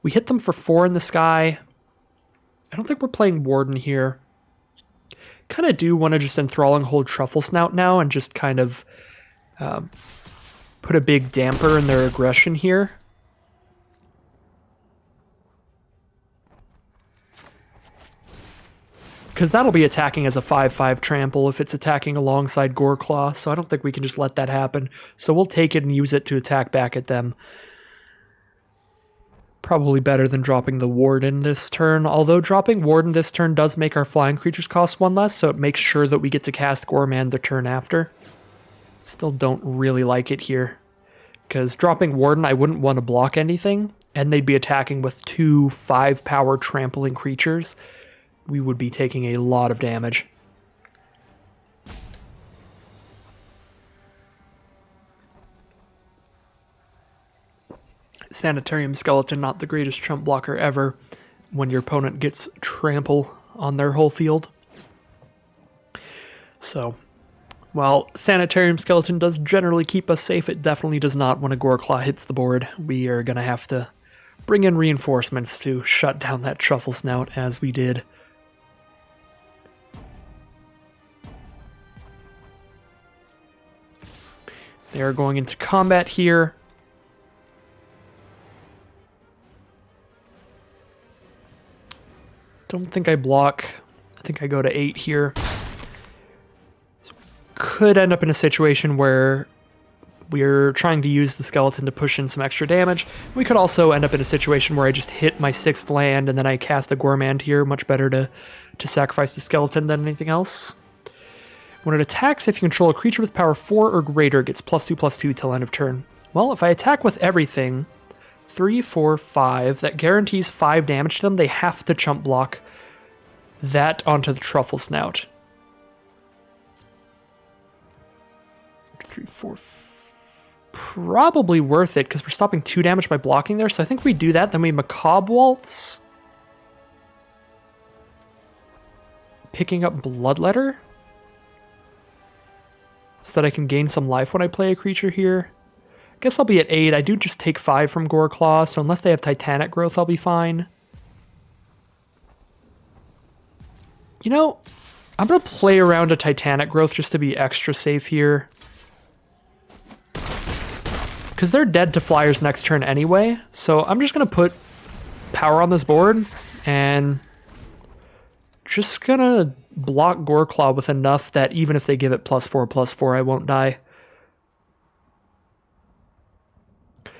We hit them for 4 in the sky. I don't think we're playing Warden here. Kind of do want to just Enthralling Hold Truffle Snout now and just kind of put a big damper in their aggression here. Because that'll be attacking as a 5/5 trample if it's attacking alongside Goreclaw, so I don't think we can just let that happen. So we'll take it and use it to attack back at them. Probably better than dropping the Warden this turn, although dropping Warden this turn does make our flying creatures cost 1 less, so it makes sure that we get to cast Goremand the turn after. Still don't really like it here. Because dropping Warden, I wouldn't want to block anything, and they'd be attacking with 2 5-power trampling creatures. We would be taking a lot of damage. Sanitarium Skeleton, not the greatest chump blocker ever when your opponent gets trample on their whole field. So, while Sanitarium Skeleton does generally keep us safe, it definitely does not when a Goreclaw hits the board. We are going to have to bring in reinforcements to shut down that Truffle Snout as we did. They are going into combat here. Don't think I block. I think I go to 8 here. So could end up in a situation where we're trying to use the skeleton to push in some extra damage. We could also end up in a situation where I just hit my 6th land and then I cast a Gourmand here. Much better to sacrifice the skeleton than anything else. When it attacks, if you control a creature with power 4 or greater, it gets +2/+2 till end of turn. Well, if I attack with everything, 3, 4, 5, that guarantees 5 damage to them. They have to chump block that onto the Truffle Snout. 3, 4, probably worth it because we're stopping 2 damage by blocking there. So I think we do that. Then we Macabre Waltz. Picking up Bloodletter. So that I can gain some life when I play a creature here. I guess I'll be at 8. I do just take 5 from Goreclaw, so unless they have Titanic Growth, I'll be fine. You know, I'm going to play around a Titanic Growth just to be extra safe here. Because they're dead to flyers next turn anyway, so I'm just going to put power on this board and just going to block Goreclaw with enough that even if they give it +4/+4, I won't die.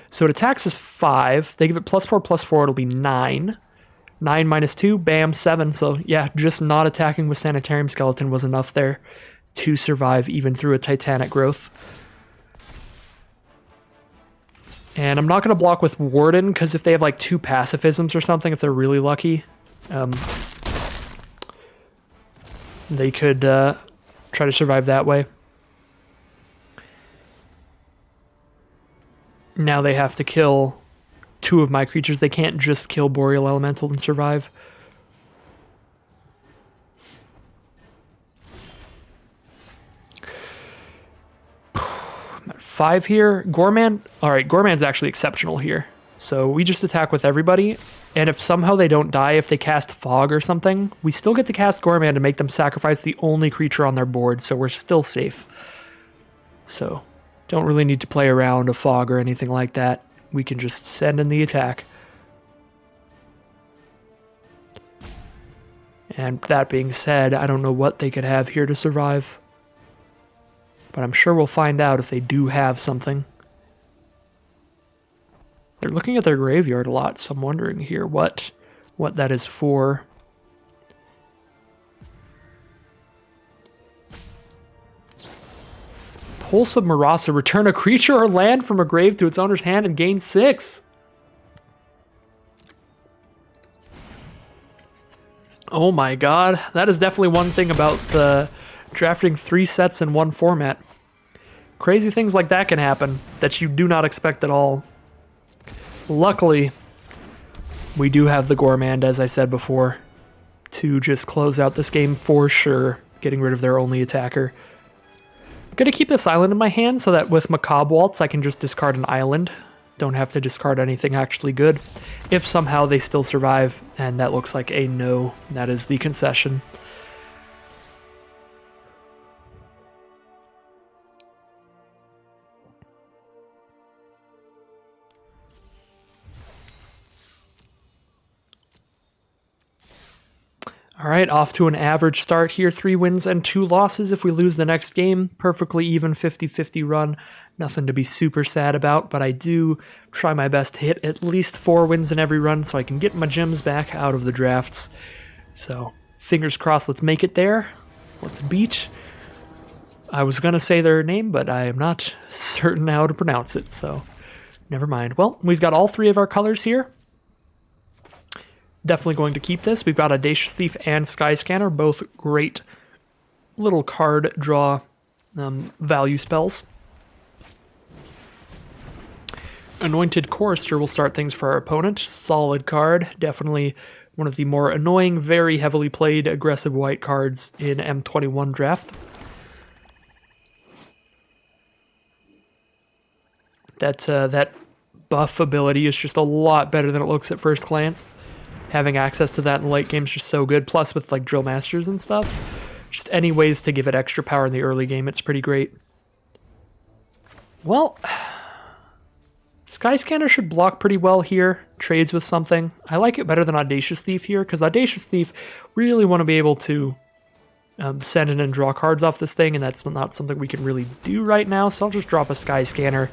So it attacks as 5. They give it +4/+4, it'll be 9. 9 minus 2, bam, 7. So yeah, just not attacking with Sanitarium Skeleton was enough there to survive even through a Titanic Growth. And I'm not going to block with Warden, because if they have like 2 pacifisms or something, if they're really lucky, they could try to survive that way. Now they have to kill 2 of my creatures. They can't just kill Boreal Elemental and survive. I'm at 5 here. Gourmand. Alright, Gourmand's actually exceptional here. So we just attack with everybody. And if somehow they don't die, if they cast Fog or something, we still get to cast Gourmand to make them sacrifice the only creature on their board. So we're still safe. So don't really need to play around a Fog or anything like that. We can just send in the attack. And that being said, I don't know what they could have here to survive. But I'm sure we'll find out if they do have something. They're looking at their graveyard a lot, so I'm wondering here what that is for. Pulse of Marasa. Return a creature or land from a grave to its owner's hand and gain 6. Oh my god. That is definitely one thing about drafting 3 sets in one format. Crazy things like that can happen that you do not expect at all. Luckily, we do have the Gourmand, as I said before, to just close out this game for sure, getting rid of their only attacker. I'm going to keep this island in my hand so that with Macabre Waltz I can just discard an island. Don't have to discard anything actually good. If somehow they still survive, and that looks like a no, that is the concession. All right, off to an average start here. 3 wins and 2 losses. If we lose the next game, perfectly even 50-50 run. Nothing to be super sad about, but I do try my best to hit at least 4 wins in every run so I can get my gems back out of the drafts. So, fingers crossed, let's make it there. Let's beat. I was going to say their name, but I am not certain how to pronounce it, so never mind. Well, we've got all 3 of our colors here. Definitely going to keep this. We've got Audacious Thief and Skyscanner, both great little card draw value spells. Anointed Chorister will start things for our opponent. Solid card. Definitely one of the more annoying, very heavily played aggressive white cards in M21 draft. That buff ability is just a lot better than it looks at first glance. Having access to that in late game is just so good. Plus with like Drill Masters and stuff, just any ways to give it extra power in the early game, it's pretty great. Well, Skyscanner should block pretty well here. Trades with something. I like it better than Audacious Thief here, because Audacious Thief really want to be able to send in and draw cards off this thing, and that's not something we can really do right now, so I'll just drop a Skyscanner.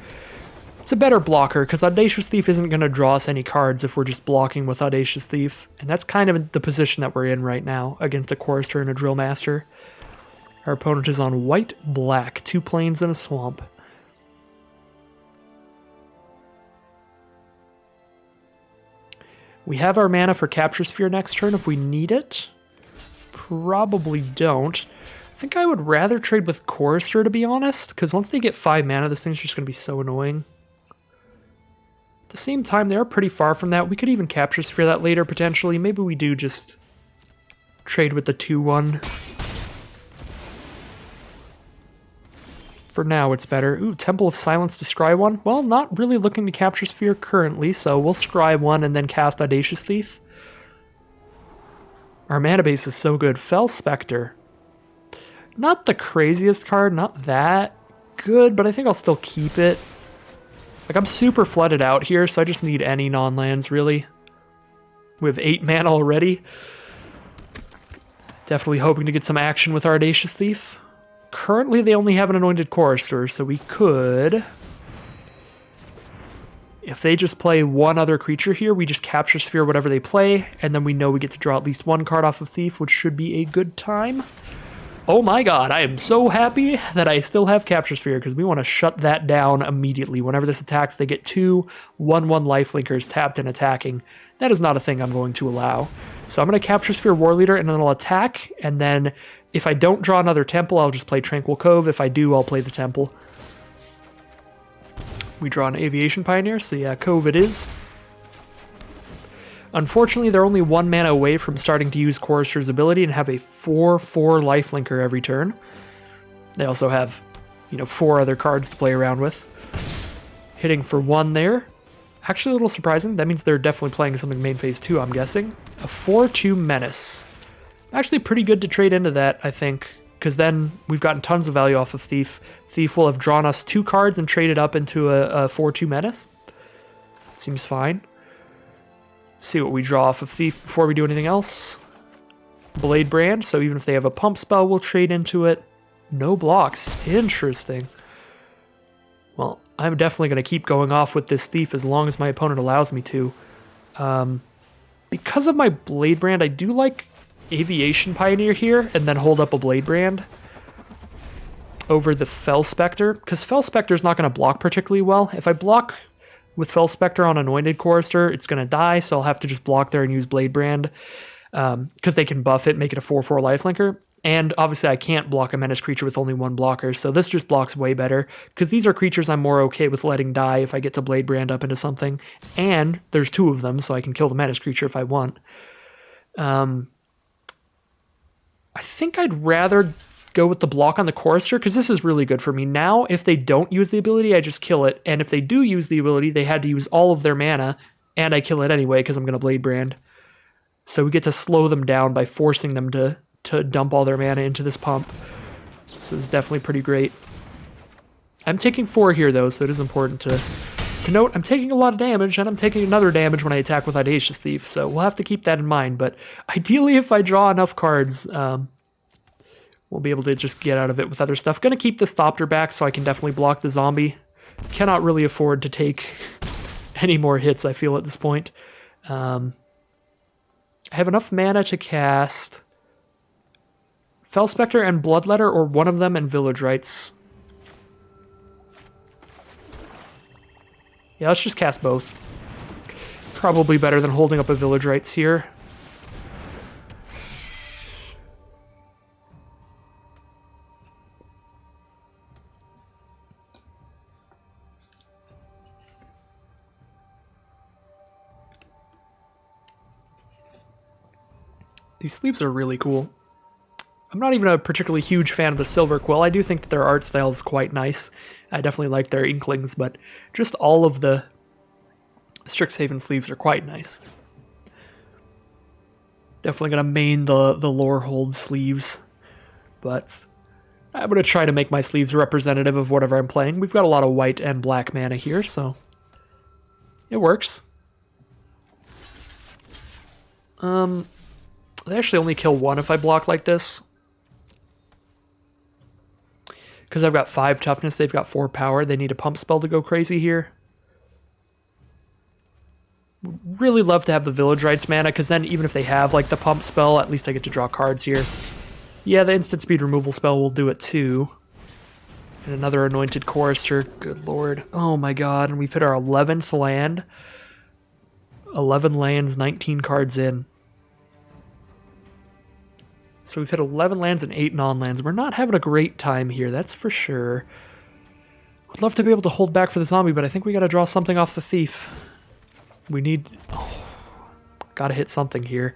It's a better blocker, because Audacious Thief isn't going to draw us any cards if we're just blocking with Audacious Thief, and that's kind of the position that we're in right now against a Chorister and a Drill Master. Our opponent is on white-black, 2 plains and a swamp. We have our mana for Capture Sphere next turn if we need it. Probably don't. I think I would rather trade with Chorister, to be honest, because once they get 5 mana, this thing's just going to be so annoying. At the same time, they are pretty far from that. We could even Capture Sphere that later, potentially. Maybe we do just trade with the 2-1. For now, it's better. Ooh, Temple of Silence to scry 1. Well, not really looking to Capture Sphere currently, so we'll scry 1 and then cast Audacious Thief. Our mana base is so good. Fell Spectre. Not the craziest card, not that good, but I think I'll still keep it. Like, I'm super flooded out here, so I just need any non-lands, really. We have 8 mana already. Definitely hoping to get some action with our Audacious Thief. Currently, they only have an Anointed Chorister, so we could... If they just play one other creature here, we just Capture Sphere whatever they play, and then we know we get to draw at least 1 card off of Thief, which should be a good time. Oh my god, I am so happy that I still have Capture Sphere, because we want to shut that down immediately. Whenever this attacks, they get 2 1/1 lifelinkers tapped and attacking. That is not a thing I'm going to allow. So I'm going to Capture Sphere War Leader, and then I'll attack, and then if I don't draw another Temple, I'll just play Tranquil Cove. If I do, I'll play the Temple. We draw an Aviation Pioneer, so yeah, Cove it is. Unfortunately, they're only 1 mana away from starting to use Chorister's ability and have a 4/4 lifelinker every turn. They also have, 4 other cards to play around with. Hitting for 1 there. Actually, a little surprising. That means they're definitely playing something main phase 2, I'm guessing. A 4/2 Menace. Actually pretty good to trade into that, I think, because then we've gotten tons of value off of Thief. Thief will have drawn us 2 cards and traded up into a 4/2 Menace. Seems fine. See what we draw off of Thief before we do anything else. Blade Brand, so even if they have a pump spell, we'll trade into it. No blocks. Interesting. Well, I'm definitely going to keep going off with this Thief as long as my opponent allows me to. Because of my Blade Brand, I do like Aviation Pioneer here, and then hold up a Blade Brand over the Fell Spectre, because Fell Spectre is not going to block particularly well. If I block with Fell Spectre on Anointed Chorister, it's going to die, so I'll have to just block there and use Blade Brand, because they can buff it, make it a 4/4 lifelinker. And obviously I can't block a Menace creature with only 1 blocker, so this just blocks way better, because these are creatures I'm more okay with letting die if I get to Blade Brand up into something. And there's 2 of them, so I can kill the Menace creature if I want. I think I'd rather go with the block on the Chorister, because this is really good for me. Now, if they don't use the ability, I just kill it. And if they do use the ability, they had to use all of their mana, and I kill it anyway, because I'm going to Blade Brand. So we get to slow them down by forcing them to dump all their mana into this pump. So this is definitely pretty great. I'm taking 4 here, though, so it is important to note I'm taking a lot of damage, and I'm taking another damage when I attack with Audacious Thief, so we'll have to keep that in mind. But ideally, if I draw enough cards, we'll be able to just get out of it with other stuff. Gonna keep the Thopter back, so I can definitely block the zombie. Cannot really afford to take any more hits, I feel, at this point. I have enough mana to cast Fell Spectre and Bloodletter, or one of them, and Village Rites. Yeah, let's just cast both. Probably better than holding up a Village Rites here. These sleeves are really cool. I'm not even a particularly huge fan of the Silver Quill. I do think that their art style is quite nice. I definitely like their Inklings, but just all of the Strixhaven sleeves are quite nice. Definitely gonna main the Lorehold sleeves, but I'm going to try to make my sleeves representative of whatever I'm playing. We've got a lot of white and black mana here, so it works. They actually only kill one if I block like this. Because I've got 5 toughness, they've got 4 power. They need a pump spell to go crazy here. Really love to have the Village Rites mana, because then even if they have like the pump spell, at least I get to draw cards here. Yeah, the instant speed removal spell will do it too. And another Anointed Chorister. Good lord. Oh my god, and we've hit our 11th land. 11 lands, 19 cards in. So we've hit 11 lands and 8 non-lands. We're not having a great time here, that's for sure. I'd love to be able to hold back for the zombie, but I think we gotta draw something off the thief. We need... Oh, gotta hit something here.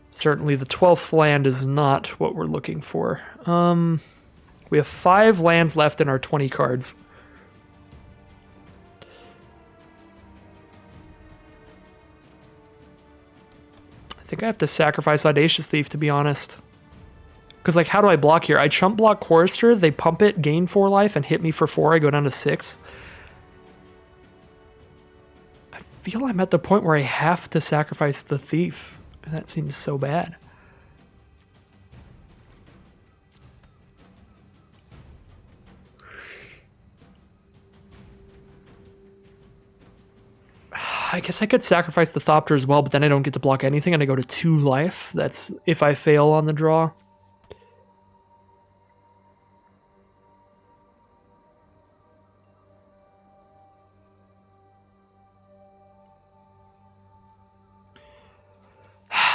Certainly the 12th land is not what we're looking for. We have 5 lands left in our 20 cards. I think I have to sacrifice Audacious Thief, to be honest. Because, like, how do I block here? I chump block Chorister, they pump it, gain 4 life, and hit me for 4. I go down to 6. I feel I'm at the point where I have to sacrifice the Thief. That seems so bad. I guess I could sacrifice the Thopter as well, but then I don't get to block anything and I go to 2 life. That's if I fail on the draw.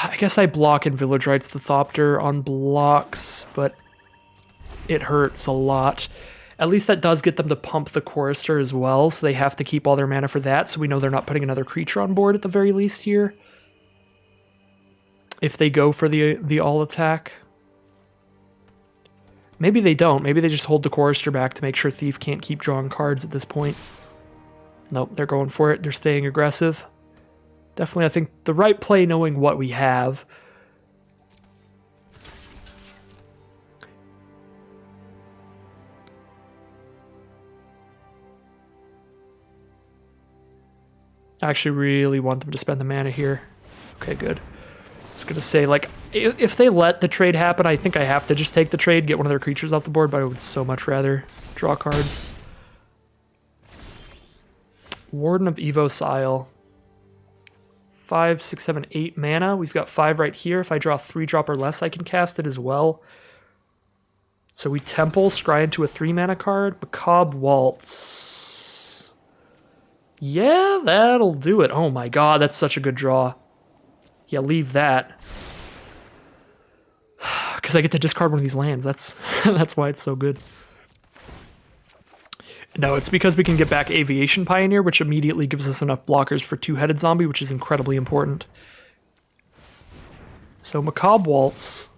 I guess I block in Village Rites the Thopter on blocks, but it hurts a lot. At least that does get them to pump the Chorister as well, so they have to keep all their mana for that, so we know they're not putting another creature on board at the very least here. If they go for the all attack. Maybe they don't. Maybe they just hold the Chorister back to make sure Thief can't keep drawing cards at this point. Nope, they're going for it. They're staying aggressive. Definitely, I think, the right play knowing what we have. I actually really want them to spend the mana here. Okay, good. I was gonna say, like, if they let the trade happen, I think I have to just take the trade, get one of their creatures off the board, but I would so much rather draw cards. Warden of Evo's Isle. 5, 6, 7, 8 mana. We've got 5 right here. If I draw 3-drop or less, I can cast it as well. So we Temple, scry into a 3 mana card. Macabre Waltz. Yeah, that'll do it. Oh my god, that's such a good draw. Yeah, leave that. Because I get to discard one of these lands. That's that's why it's so good. No, it's because we can get back Aviation Pioneer, which immediately gives us enough blockers for 2-headed zombie, which is incredibly important. So Macabre Waltz.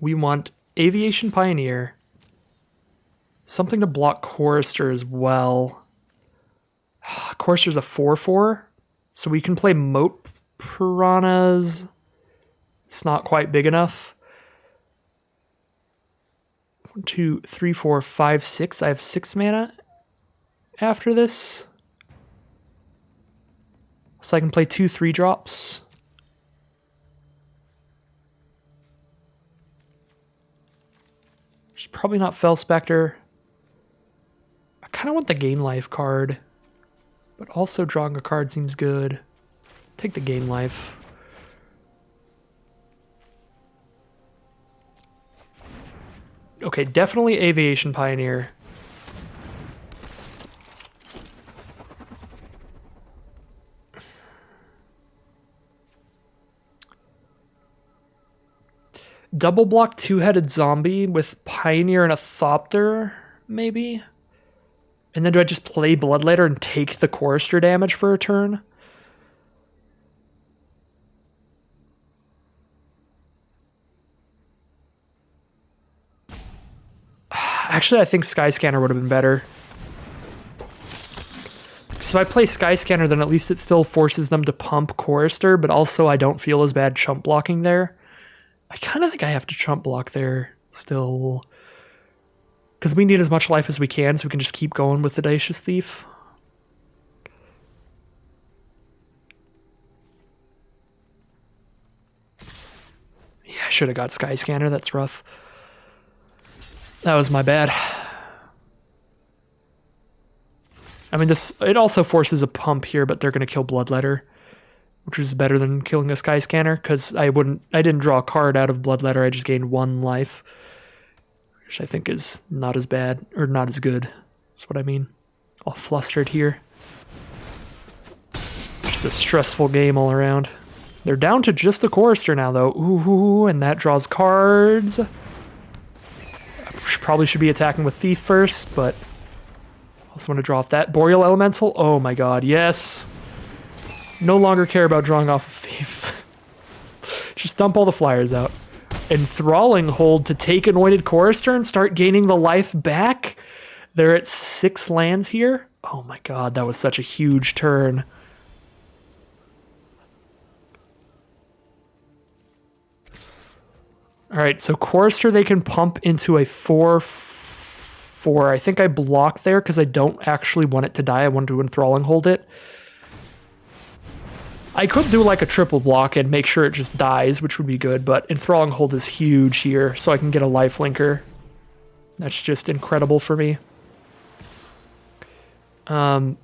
We want Aviation Pioneer. Something to block Chorister as well. Chorister's a 4/4, so we can play Moat Piranhas. It's not quite big enough. 1, 2, 3, 4, 5, 6. I have 6 mana after this. So I can play 2 3-drops. Which is probably not Fell Spectre. I kind of want the Gain Life card. But also drawing a card seems good. Take the Gain Life. Okay, definitely Aviation Pioneer. Double block 2-headed zombie with Pioneer and a Thopter, maybe? And then do I just play Bloodletter and take the Chorister damage for a turn? Actually, I think Skyscanner would have been better. So if I play Skyscanner, then at least it still forces them to pump Chorister, but also I don't feel as bad chump blocking there. I kind of think I have to chump block there still. Because we need as much life as we can, so we can just keep going with Audacious Thief. Yeah, I should have got Sky Scanner. That's rough. That was my bad. I mean, it also forces a pump here, but they're going to kill Bloodletter, which is better than killing a Sky Scanner, because I didn't draw a card out of Bloodletter, I just gained 1 life, which I think is not as bad, or not as good. That's what I mean. All flustered here. Just a stressful game all around. They're down to just the Chorister now, though. Ooh, and that draws cards. I probably should be attacking with Thief first, but I also want to draw off that Boreal Elemental. Oh my god, yes. No longer care about drawing off of Thief. Just dump all the flyers out. Enthralling Hold to take Anointed Chorister and start gaining the life back. They're at 6 lands here. Oh my god, that was such a huge turn. Alright, so Chorister they can pump into a 4/4. I think I block there because I don't actually want it to die. I want to Enthralling Hold it. I could do like a triple block and make sure it just dies, which would be good, but Enthralling Hold is huge here, so I can get a lifelinker. That's just incredible for me. I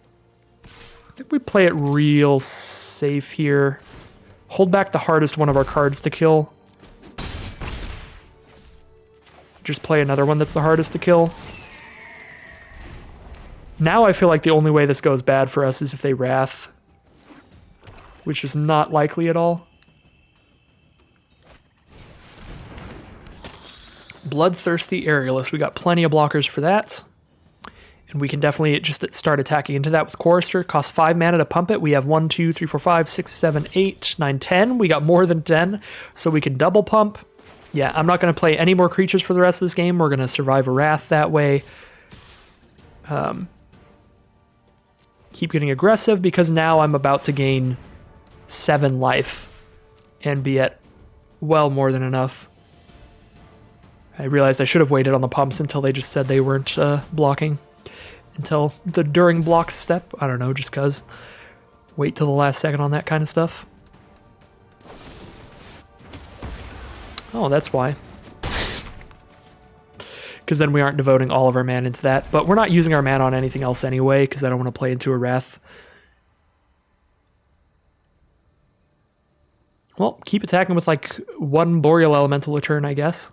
think we play it real safe here. Hold back the hardest one of our cards to kill. Just play another one that's the hardest to kill. Now I feel like the only way this goes bad for us is if they Wrath, which is not likely at all. Bloodthirsty Aerialist. We got plenty of blockers for that. And we can definitely just start attacking into that with Chorister. Costs 5 mana to pump it. We have 1, 2, 3, 4, 5, 6, 7, 8, 9, 10. We got more than 10, so we can double pump. Yeah, I'm not going to play any more creatures for the rest of this game. We're going to survive a Wrath that way. Keep getting aggressive because now I'm about to gain 7 life and be at well more than enough. I realized I should have waited on the pumps until they just said they weren't blocking. Until the during block step. I don't know, just cuz. Wait till the last second on that kind of stuff. Oh, that's why. Because then we aren't devoting all of our mana into that. But we're not using our mana on anything else anyway, because I don't want to play into a Wrath. Well, keep attacking with like 1 Boreal Elemental a turn, I guess.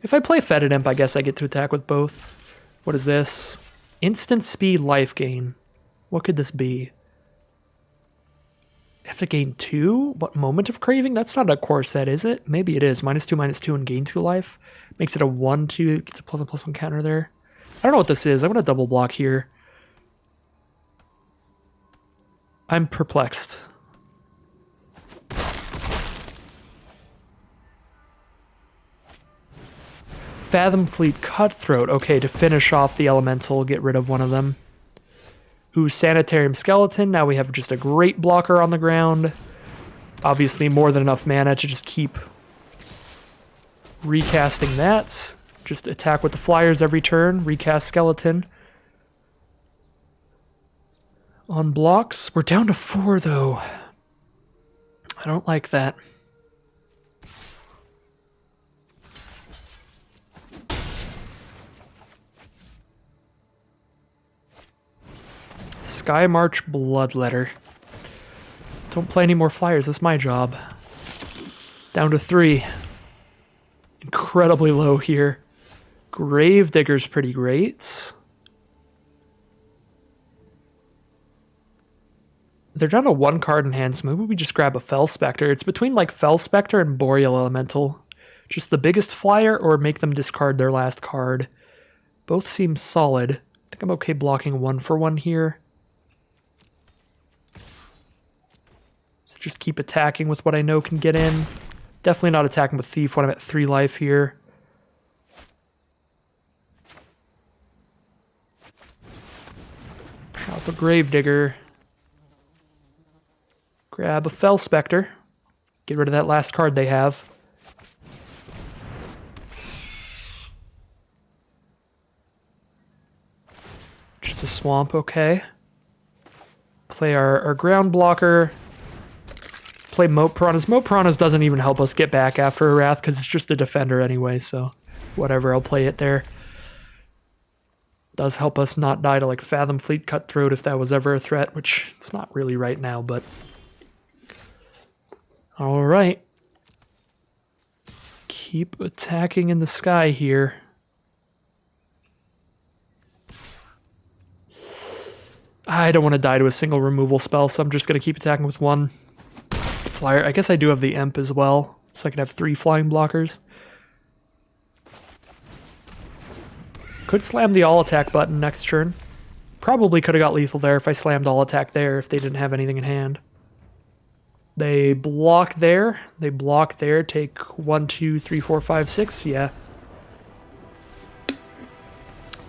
If I play Fetid Imp, I guess I get to attack with both. What is this? Instant speed life gain. What could this be? I have to gain 2? What, Moment of Craving? That's not a core set, is it? Maybe it is. -2/-2 and gain 2 life. Makes it a 1/2. Gets a +1/+1 counter there. I don't know what this is. I'm going to double block here. I'm perplexed. Fathom Fleet Cutthroat. Okay, to finish off the elemental, get rid of one of them. Ooh, Sanitarium Skeleton. Now we have just a great blocker on the ground. Obviously more than enough mana to just keep recasting that. Just attack with the flyers every turn. Recast Skeleton. On blocks. We're down to 4 though. I don't like that. Sky March Bloodletter. Don't play any more flyers, that's my job. Down to 3. Incredibly low here. Gravedigger's pretty great. They're down to 1 card in hand, so maybe we just grab a Fell Spectre. It's between like Fell Spectre and Boreal Elemental. Just the biggest flyer or make them discard their last card. Both seem solid. I think I'm okay blocking 1 for 1 here. So just keep attacking with what I know can get in. Definitely not attacking with Thief when I'm at 3 life here. Drop a Gravedigger. Grab a Fell Spectre. Get rid of that last card they have. Just a swamp, okay. Play our ground blocker. Play Moat Piranhas. Moat Piranhas doesn't even help us get back after a Wrath because it's just a defender anyway, so whatever, I'll play it there. Does help us not die to like Fathom Fleet Cutthroat if that was ever a threat, which it's not really right now, but... Alright. Keep attacking in the sky here. I don't want to die to a single removal spell, so I'm just going to keep attacking with one flyer. I guess I do have the Imp as well, so I can have 3 flying blockers. Could slam the all attack button next turn. Probably could have got lethal there if I slammed all attack there if they didn't have anything in hand. They block there. They block there. Take 1, 2, 3, 4, 5, 6. Yeah.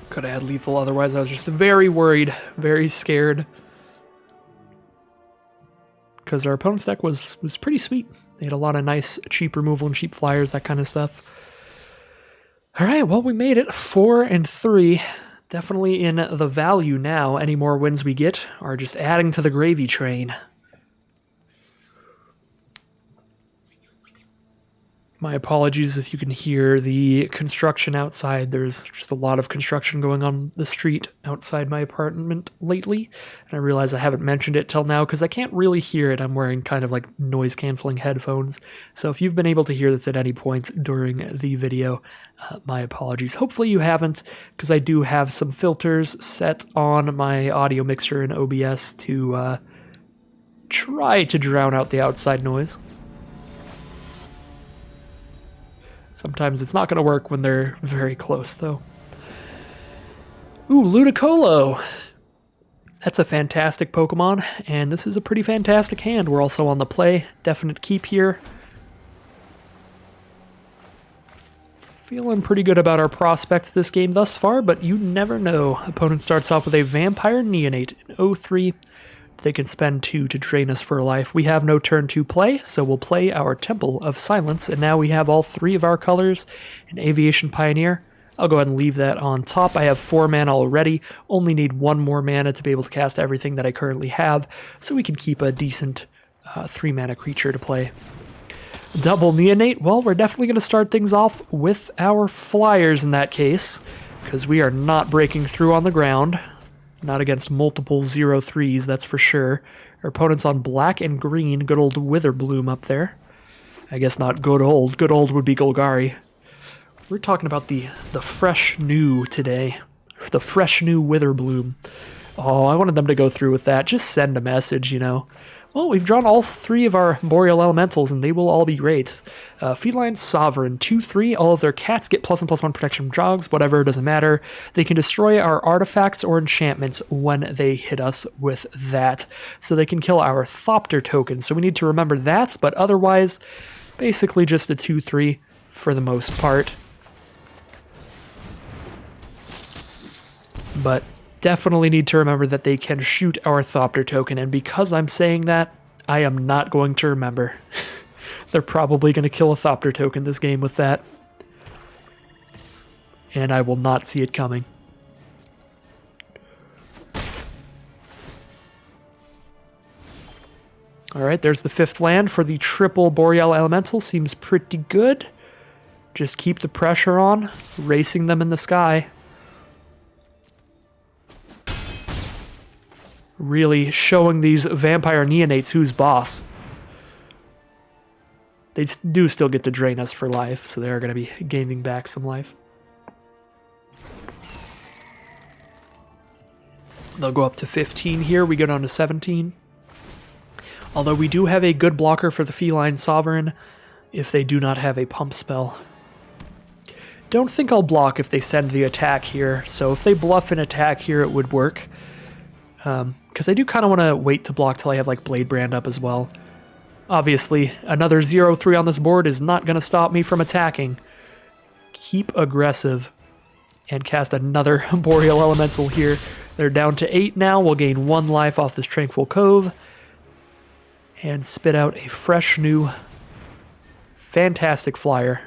Could have had lethal otherwise. I was just very worried, very scared. Because our opponent's deck was pretty sweet. They had a lot of nice cheap removal and cheap flyers, that kind of stuff. Alright, well, we made it. 4 and 3. Definitely in the value now. Any more wins we get are just adding to the gravy train. My apologies if you can hear the construction outside. There's just a lot of construction going on the street outside my apartment lately. And I realize I haven't mentioned it till now because I can't really hear it. I'm wearing kind of like noise-canceling headphones. So if you've been able to hear this at any point during the video, my apologies. Hopefully you haven't, because I do have some filters set on my audio mixer in OBS to try to drown out the outside noise. Sometimes it's not going to work when they're very close, though. Ooh, Ludicolo! That's a fantastic Pokemon, and this is a pretty fantastic hand. We're also on the play. Definite keep here. Feeling pretty good about our prospects this game thus far, but you never know. Opponent starts off with a Vampire Neonate in 0-3. They can spend 2 to drain us for life. We have no turn to play, so we'll play our Temple of Silence, and now we have all 3 of our colors. An Aviation Pioneer. I'll go ahead and leave that on top. I have 4 mana already, only need 1 more mana to be able to cast everything that I currently have, so we can keep a decent 3 mana creature to play. Double Neonate, well, we're definitely going to start things off with our flyers in that case, because we are not breaking through on the ground. Not against multiple 0-3s, that's for sure. Our opponent's on black and green, good old Witherbloom up there. I guess not good old would be Golgari. We're talking about the fresh new today. The fresh new Witherbloom. Oh, I wanted them to go through with that. Just send a message, you know. Well, we've drawn all 3 of our Boreal Elementals, and they will all be great. Feline Sovereign, 2-3. All of their cats get +1/+1 protection from jogs, whatever, doesn't matter. They can destroy our artifacts or enchantments when they hit us with that. So they can kill our Thopter token, so we need to remember that, but otherwise, basically just a 2-3 for the most part. But definitely need to remember that they can shoot our Thopter token, and because I'm saying that, I am not going to remember. They're probably going to kill a Thopter token this game with that. And I will not see it coming. Alright, there's the 5th land for the triple Boreal Elemental. Seems pretty good. Just keep the pressure on, racing them in the sky. Really showing these Vampire Neonates who's boss. They do still get to drain us for life, so they're going to be gaining back some life. They'll go up to 15 here. We go down to 17. Although we do have a good blocker for the Feline Sovereign if they do not have a pump spell. Don't think I'll block if they send the attack here, so if they bluff an attack here, it would work. Because I do kind of want to wait to block till I have like Blade Brand up as well. Obviously, another 0-3 on this board is not going to stop me from attacking. Keep aggressive and cast another Boreal Elemental here. They're down to 8 now. We'll gain 1 life off this Tranquil Cove. And spit out a fresh new fantastic flyer.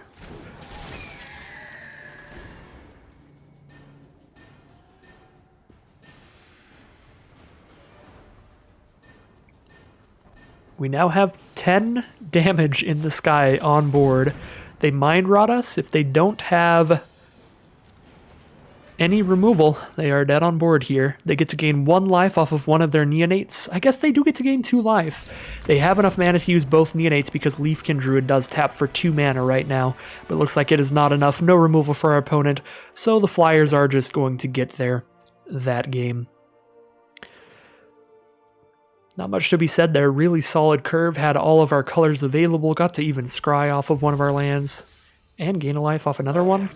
We now have 10 damage in the sky on board. They mind rot us. If they don't have any removal, they are dead on board here. They get to gain 1 life off of one of their neonates. I guess they do get to gain 2 life. They have enough mana to use both neonates because Leafkin Druid does tap for 2 mana right now, but it looks like it is not enough. No removal for our opponent, so the Flyers are just going to get there that game. Not much to be said there. Really solid curve, had all of our colors available, got to even scry off of one of our lands, and gain a life off another one.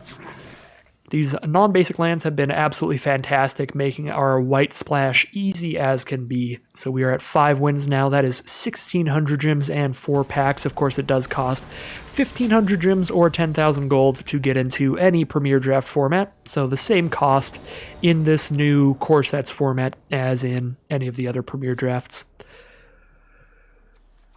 These non-basic lands have been absolutely fantastic, making our white splash easy as can be. So we are at 5 wins now. That is 1,600 gems and 4 packs. Of course, it does cost 1,500 gems or 10,000 gold to get into any Premier Draft format. So the same cost in this new core sets format as in any of the other Premier Drafts.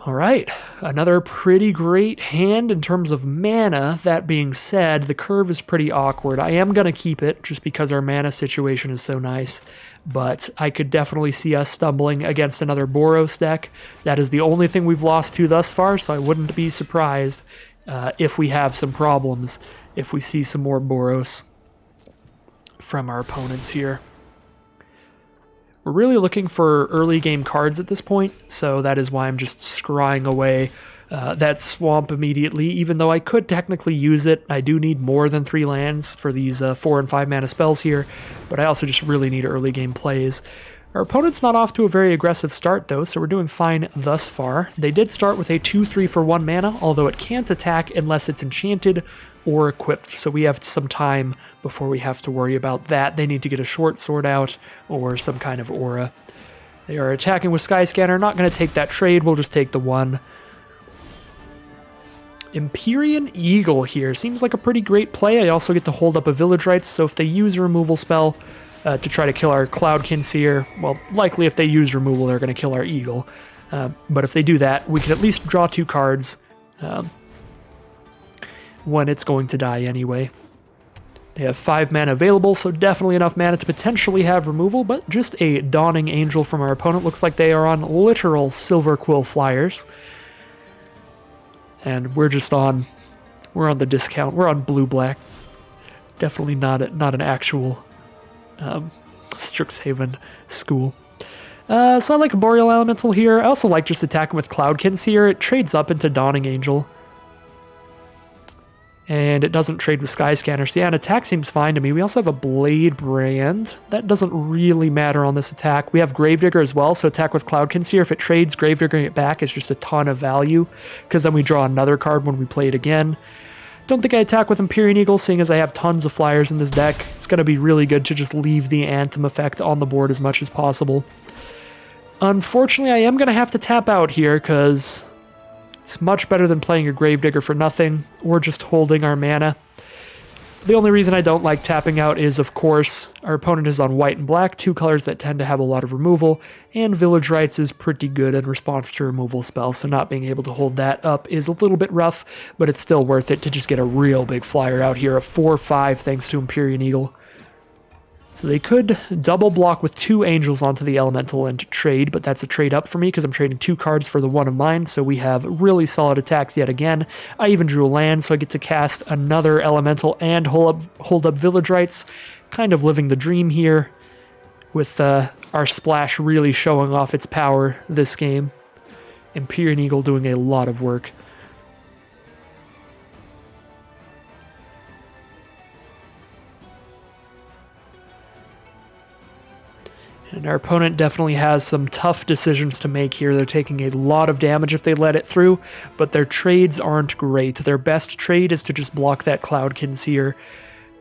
All right, another pretty great hand in terms of mana. That being said, the curve is pretty awkward. I am going to keep it just because our mana situation is so nice, but I could definitely see us stumbling against another Boros deck. That is the only thing we've lost to thus far, so I wouldn't be surprised if we have some problems, if we see some more Boros from our opponents here. We're really looking for early game cards at this point, so that is why I'm just scrying away that swamp immediately. Even though I could technically use it, I do need more than 3 lands for these 4 and 5 mana spells here, but I also just really need early game plays. Our opponent's not off to a very aggressive start though, so we're doing fine thus far. They did start with a 2/3 for 1 mana, although it can't attack unless it's enchanted or equipped, so we have some time before we have to worry about that. They need to get a short sword out or some kind of aura. They are attacking with Skyscanner, not going to take that trade, we'll just take the 1. Empyrean Eagle here seems like a pretty great play. I also get to hold up a Village Rites, so if they use a removal spell to try to kill our Cloudkin Seer, well, likely if they use removal they're going to kill our Eagle. But if they do that, we can at least draw 2 cards when it's going to die anyway. They have 5 mana available, so definitely enough mana to potentially have removal, but just a Dawning Angel from our opponent. Looks like they are on literal Silver Quill Flyers. And we're on the discount. We're on blue-black. Definitely not an actual Strixhaven school. So I like a Boreal Elemental here. I also like just attacking with Cloudkin Seer. It trades up into Dawning Angel. And it doesn't trade with Skyscanner. So yeah, an attack seems fine to me. We also have a Blade Brand. That doesn't really matter on this attack. We have Gravedigger as well, so attack with Cloudkin Seer. If it trades Gravedigger it back, it's just a ton of value, because then we draw another card when we play it again. Don't think I attack with Empyrean Eagle, seeing as I have tons of Flyers in this deck. It's going to be really good to just leave the Anthem effect on the board as much as possible. Unfortunately, I am going to have to tap out here, because it's much better than playing a Gravedigger for nothing, or just holding our mana. The only reason I don't like tapping out is, of course, our opponent is on white and black, 2 colors that tend to have a lot of removal, and Village Rites is pretty good in response to removal spells, so not being able to hold that up is a little bit rough, but it's still worth it to just get a real big flyer out here, a 4/5 thanks to Empyrean Eagle. So they could double block with 2 Angels onto the Elemental and trade, but that's a trade up for me because I'm trading 2 cards for the 1 of mine, so we have really solid attacks yet again. I even drew a land, so I get to cast another Elemental and hold up Village Rites. Kind of living the dream here, with our splash really showing off its power this game. Empyrean Eagle doing a lot of work. And our opponent definitely has some tough decisions to make here. They're taking a lot of damage if they let it through, but their trades aren't great. Their best trade is to just block that Cloudkin Seer.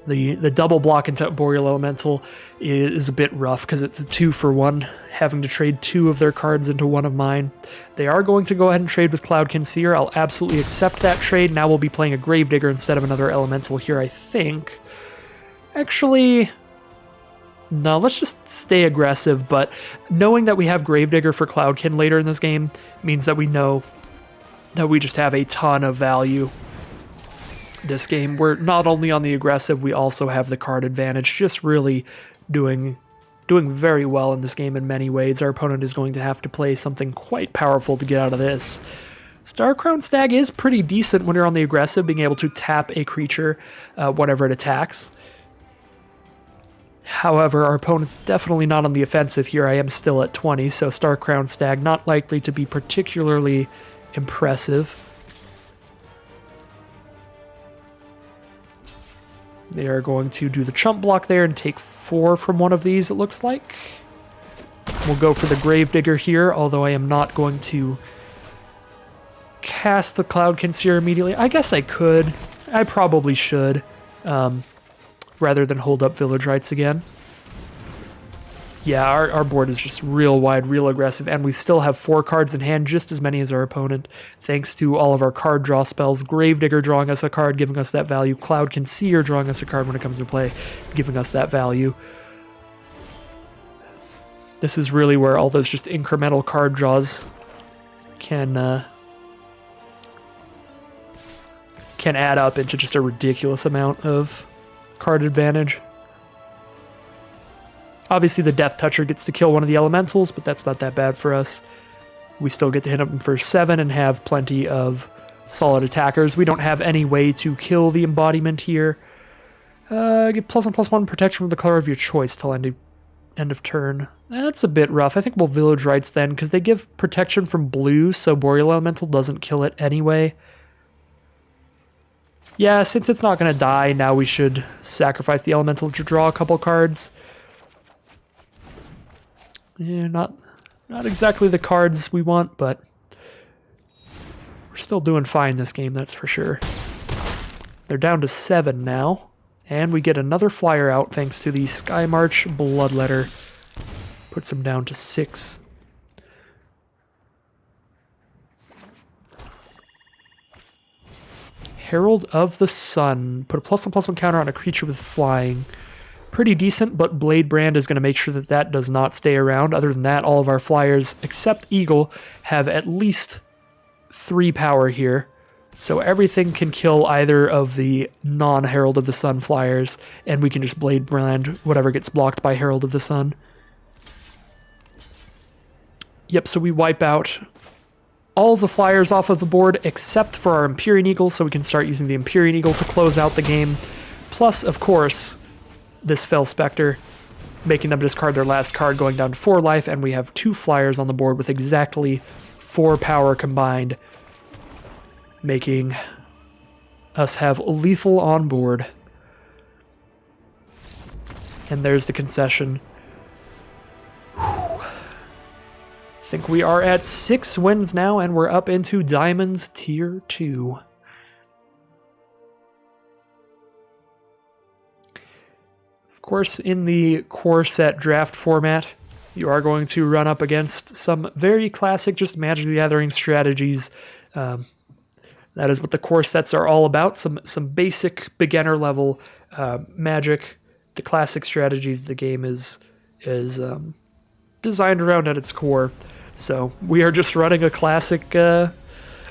The double block into Boreal Elemental is a bit rough because it's a 2-for-1, having to trade 2 of their cards into 1 of mine. They are going to go ahead and trade with Cloudkin Seer. I'll absolutely accept that trade. Now we'll be playing a Gravedigger instead of another Elemental here, I think. Actually, no, let's just stay aggressive, but knowing that we have Gravedigger for Cloudkin later in this game means that we know that we just have a ton of value this game. We're not only on the aggressive, we also have the card advantage, just really doing doing very well in this game in many ways. Our opponent is going to have to play something quite powerful to get out of this. Starcrown Stag is pretty decent when you're on the aggressive, being able to tap a creature whenever it attacks. However, our opponent's definitely not on the offensive here. I am still at 20, so Starcrown Stag not likely to be particularly impressive. They are going to do the chump block there and take 4 from one of these, it looks like. We'll go for the Gravedigger here, although I am not going to cast the Cloud Concealer immediately. I guess I could. I probably should. Rather than hold up Village Rites again. Yeah, our board is just real wide, real aggressive, and we still have 4 cards in hand, just as many as our opponent, thanks to all of our card draw spells. Gravedigger drawing us a card, giving us that value. Cloud Concealer drawing us a card when it comes to play, giving us that value. This is really where all those just incremental card draws can add up into just a ridiculous amount of card advantage. Obviously the Death Toucher gets to kill one of the elementals, but that's not that bad for us. We still get to hit them for 7 and have plenty of solid attackers. We don't have any way to kill the embodiment here. Get +1/+1 protection from the color of your choice till end of turn. That's a bit rough. I think we'll Village Rites then, because they give protection from blue, so Boreal Elemental doesn't kill it anyway. Yeah, since it's not going to die, now we should sacrifice the Elemental to draw a couple cards. Yeah, not exactly the cards we want, but we're still doing fine this game, that's for sure. They're down to 7 now, and we get another flyer out thanks to the Sky March Bloodletter. Puts them down to 6. Herald of the Sun. Put a +1/+1 counter on a creature with flying. Pretty decent, but Blade Brand is going to make sure that that does not stay around. Other than that, all of our flyers, except Eagle, have at least 3 power here. So everything can kill either of the non-Herald of the Sun flyers, and we can just Blade Brand whatever gets blocked by Herald of the Sun. Yep, so we wipe out all of the flyers off of the board except for our Empyrean Eagle, so we can start using the Empyrean Eagle to close out the game. Plus, of course, this Fell Spectre, making them discard their last card, going down to 4 life, and we have 2 flyers on the board with exactly 4 power combined, making us have lethal on board. And there's the concession. I think we are at 6 wins now, and we're up into Diamonds Tier 2. Of course, in the core set draft format, you are going to run up against some very classic, just Magic the Gathering strategies. That is what the core sets are all about. Some basic beginner level Magic, the classic strategies the game is designed around at its core. So we are just running a classic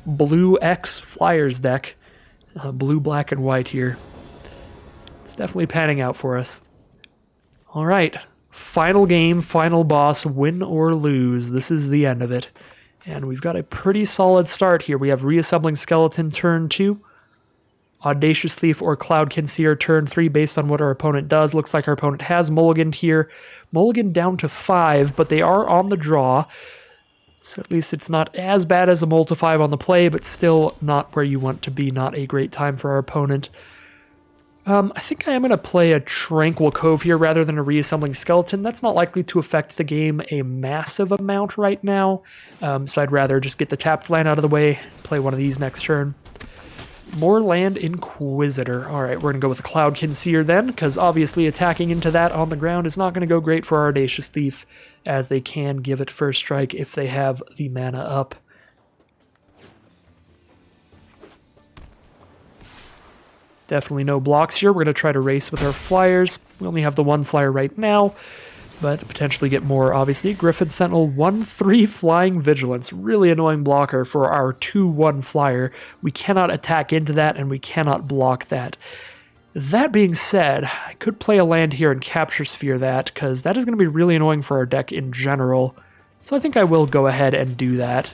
Blue X Flyers deck. Blue, black, and white here. It's definitely panning out for us. All right, final game, final boss, win or lose. This is the end of it. And we've got a pretty solid start here. We have Reassembling Skeleton turn 2, Audacious Thief or Cloud Concealer turn 3 based on what our opponent does. Looks like our opponent has mulliganed here. Mulligan down to 5, but they are on the draw. So at least it's not as bad as a mull to 5 on the play, but still not where you want to be. Not a great time for our opponent. I think I am going to play a Tranquil Cove here rather than a Reassembling Skeleton. That's not likely to affect the game a massive amount right now. So I'd rather just get the tapped land out of the way, play one of these next turn. Moorland Inquisitor. Alright, we're going to go with Cloud Concealer then, because obviously attacking into that on the ground is not going to go great for our Audacious Thief, as they can give it first strike if they have the mana up. Definitely no blocks here. We're going to try to race with our flyers. We only have the 1 flyer right now, but potentially get more, obviously. Griffin Sentinel, 1/3 Flying Vigilance. Really annoying blocker for our 2/1 flyer. We cannot attack into that, and we cannot block that. That being said, I could play a land here and Capture Sphere that, because that is going to be really annoying for our deck in general. So I think I will go ahead and do that.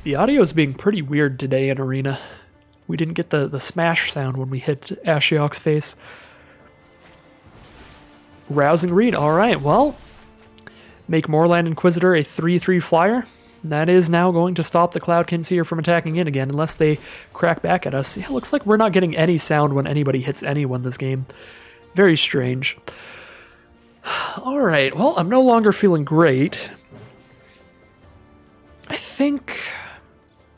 The audio is being pretty weird today in Arena. We didn't get the smash sound when we hit Ashiok's face. Rousing Read, alright, well, make Moorland Inquisitor a 3/3 flyer. That is now going to stop the Cloudkin Seer from attacking in again, unless they crack back at us. Yeah, looks like we're not getting any sound when anybody hits anyone this game. Very strange. Alright, well, I'm no longer feeling great.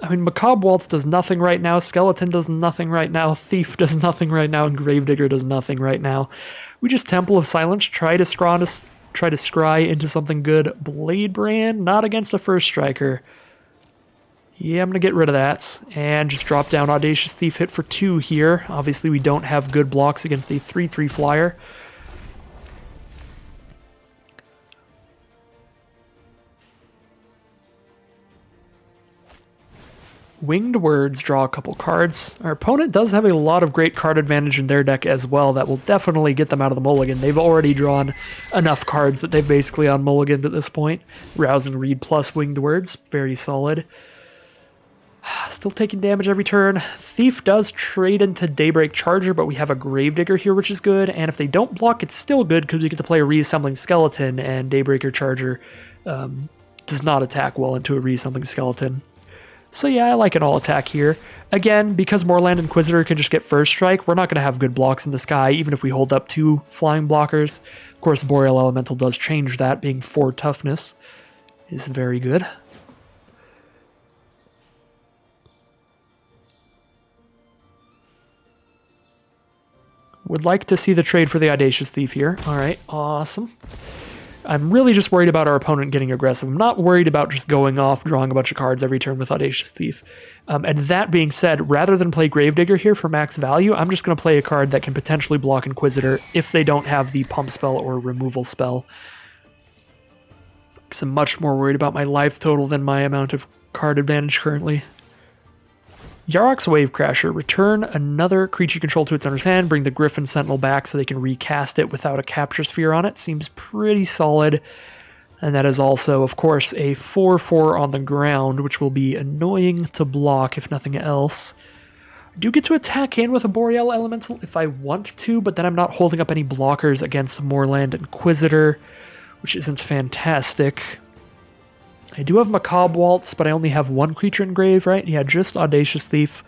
I mean, Macabre Waltz does nothing right now, Skeleton does nothing right now, Thief does nothing right now, and Gravedigger does nothing right now. We just Temple of Silence, try to scry into something good. Blade Brand, not against a first striker. Yeah, I'm going to get rid of that, and just drop down Audacious Thief, hit for 2 here. Obviously, we don't have good blocks against a 3/3 flyer. Winged Words, draw a couple cards. Our opponent does have a lot of great card advantage in their deck as well that will definitely get them out of the mulligan. They've already drawn enough cards that they've basically on mulliganed at this point. Rousing Read plus Winged Words, very solid. Still taking damage every turn. Thief does trade into Daybreak Charger, but we have a Gravedigger here, which is good. And if they don't block, it's still good because we get to play a Reassembling Skeleton, and Daybreaker Charger does not attack well into a Reassembling Skeleton. So yeah, I like an all-attack here. Again, because Moorland Inquisitor can just get first strike, we're not going to have good blocks in the sky, even if we hold up 2 flying blockers. Of course, Boreal Elemental does change that, being 4 toughness is very good. Would like to see the trade for the Audacious Thief here. Alright, awesome. I'm really just worried about our opponent getting aggressive. I'm not worried about just going off, drawing a bunch of cards every turn with Audacious Thief. And that being said, rather than play Gravedigger here for max value, I'm just going to play a card that can potentially block Inquisitor if they don't have the pump spell or removal spell. Because I'm much more worried about my life total than my amount of card advantage currently. Yarok's Wavecrasher. Return another creature you control to its owner's hand. Bring the Griffin Sentinel back so they can recast it without a Capture Sphere on it. Seems pretty solid. And that is also, of course, a 4/4 on the ground, which will be annoying to block if nothing else. I do get to attack in with a Boreal Elemental if I want to, but then I'm not holding up any blockers against Moorland Inquisitor, which isn't fantastic. I do have Macabre Waltz, but I only have 1 creature in grave, right? Yeah, just Audacious Thief.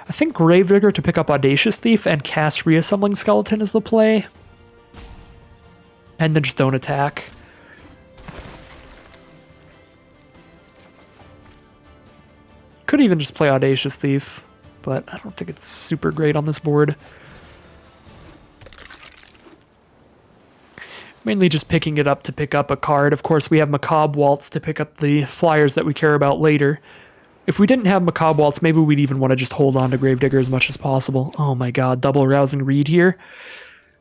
I think Gravedigger to pick up Audacious Thief and cast Reassembling Skeleton is the play. And then just don't attack. Could even just play Audacious Thief, but I don't think it's super great on this board. Mainly just picking it up to pick up a card. Of course, we have Macabre Waltz to pick up the flyers that we care about later. If we didn't have Macabre Waltz, maybe we'd even want to just hold on to Gravedigger as much as possible. Oh my god, double Rousing Read here.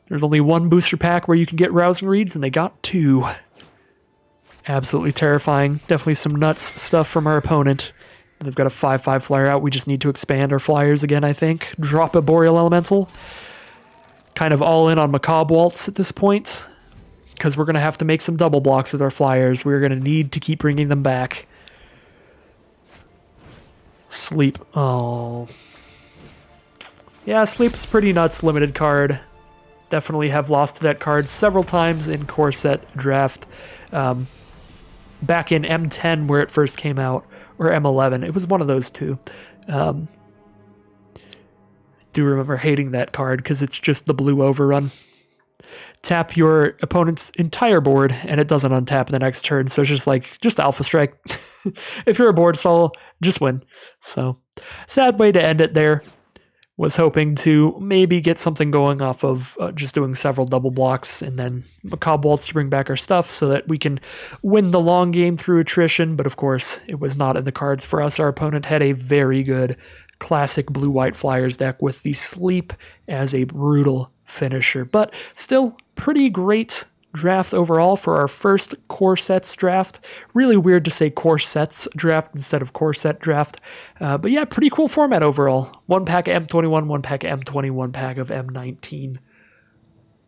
There's only 1 booster pack where you can get Rousing Reads, and they got 2. Absolutely terrifying. Definitely some nuts stuff from our opponent. They've got a 5/5 flyer out. We just need to expand our flyers again, I think. Drop a Boreal Elemental. Kind of all in on Macabre Waltz at this point, because we're going to have to make some double blocks with our flyers. We're going to need to keep bringing them back. Sleep. Oh. Yeah, Sleep is pretty nuts. Limited card. Definitely have lost to that card several times in core set draft. Back in M10 where it first came out, or M11. It was one of those two. Do remember hating that card because it's just the blue overrun. Tap your opponent's entire board, and it doesn't untap in the next turn, so it's just Alpha Strike. If you're a board stall, just win. So, sad way to end it there. Was hoping to maybe get something going off of just doing several double blocks, and then Macabre Waltz to bring back our stuff so that we can win the long game through attrition, but of course, it was not in the cards for us. Our opponent had a very good classic blue-white flyers deck with the Sleep as a brutal finisher, but still pretty great draft overall for our first core sets draft. Really weird to say core sets draft instead of core set draft. But yeah, pretty cool format overall. 1 pack of M21, 1 pack of M20, 1 pack of M19.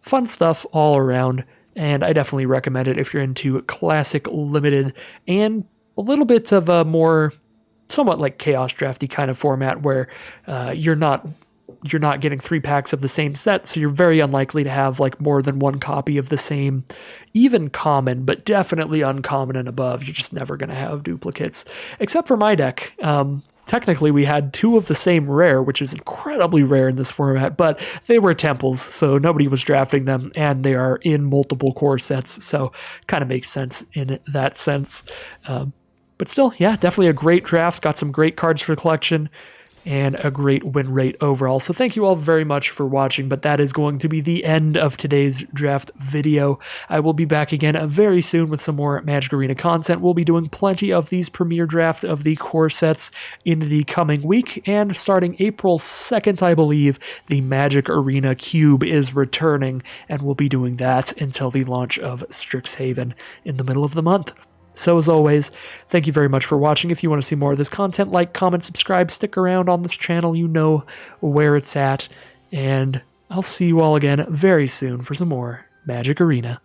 Fun stuff all around, and I definitely recommend it if you're into classic limited and a little bit of a more somewhat like chaos drafty kind of format where you're not getting 3 packs of the same set, so you're very unlikely to have like more than one copy of the same, even common, but definitely uncommon and above. You're just never going to have duplicates, except for my deck. Technically, we had 2 of the same rare, which is incredibly rare in this format, but they were temples, so nobody was drafting them, and they are in multiple core sets, so kind of makes sense in that sense. But still, yeah, definitely a great draft. Got some great cards for the collection and a great win rate overall. So thank you all very much for watching, but that is going to be the end of today's draft video. I will be back again very soon with some more Magic Arena content. We'll be doing plenty of these premiere draft of the core sets in the coming week, and starting April 2nd, I believe, the Magic Arena Cube is returning, and we'll be doing that until the launch of Strixhaven in the middle of the month. So as always, thank you very much for watching. If you want to see more of this content, like, comment, subscribe, stick around on this channel. You know where it's at. And I'll see you all again very soon for some more Magic Arena.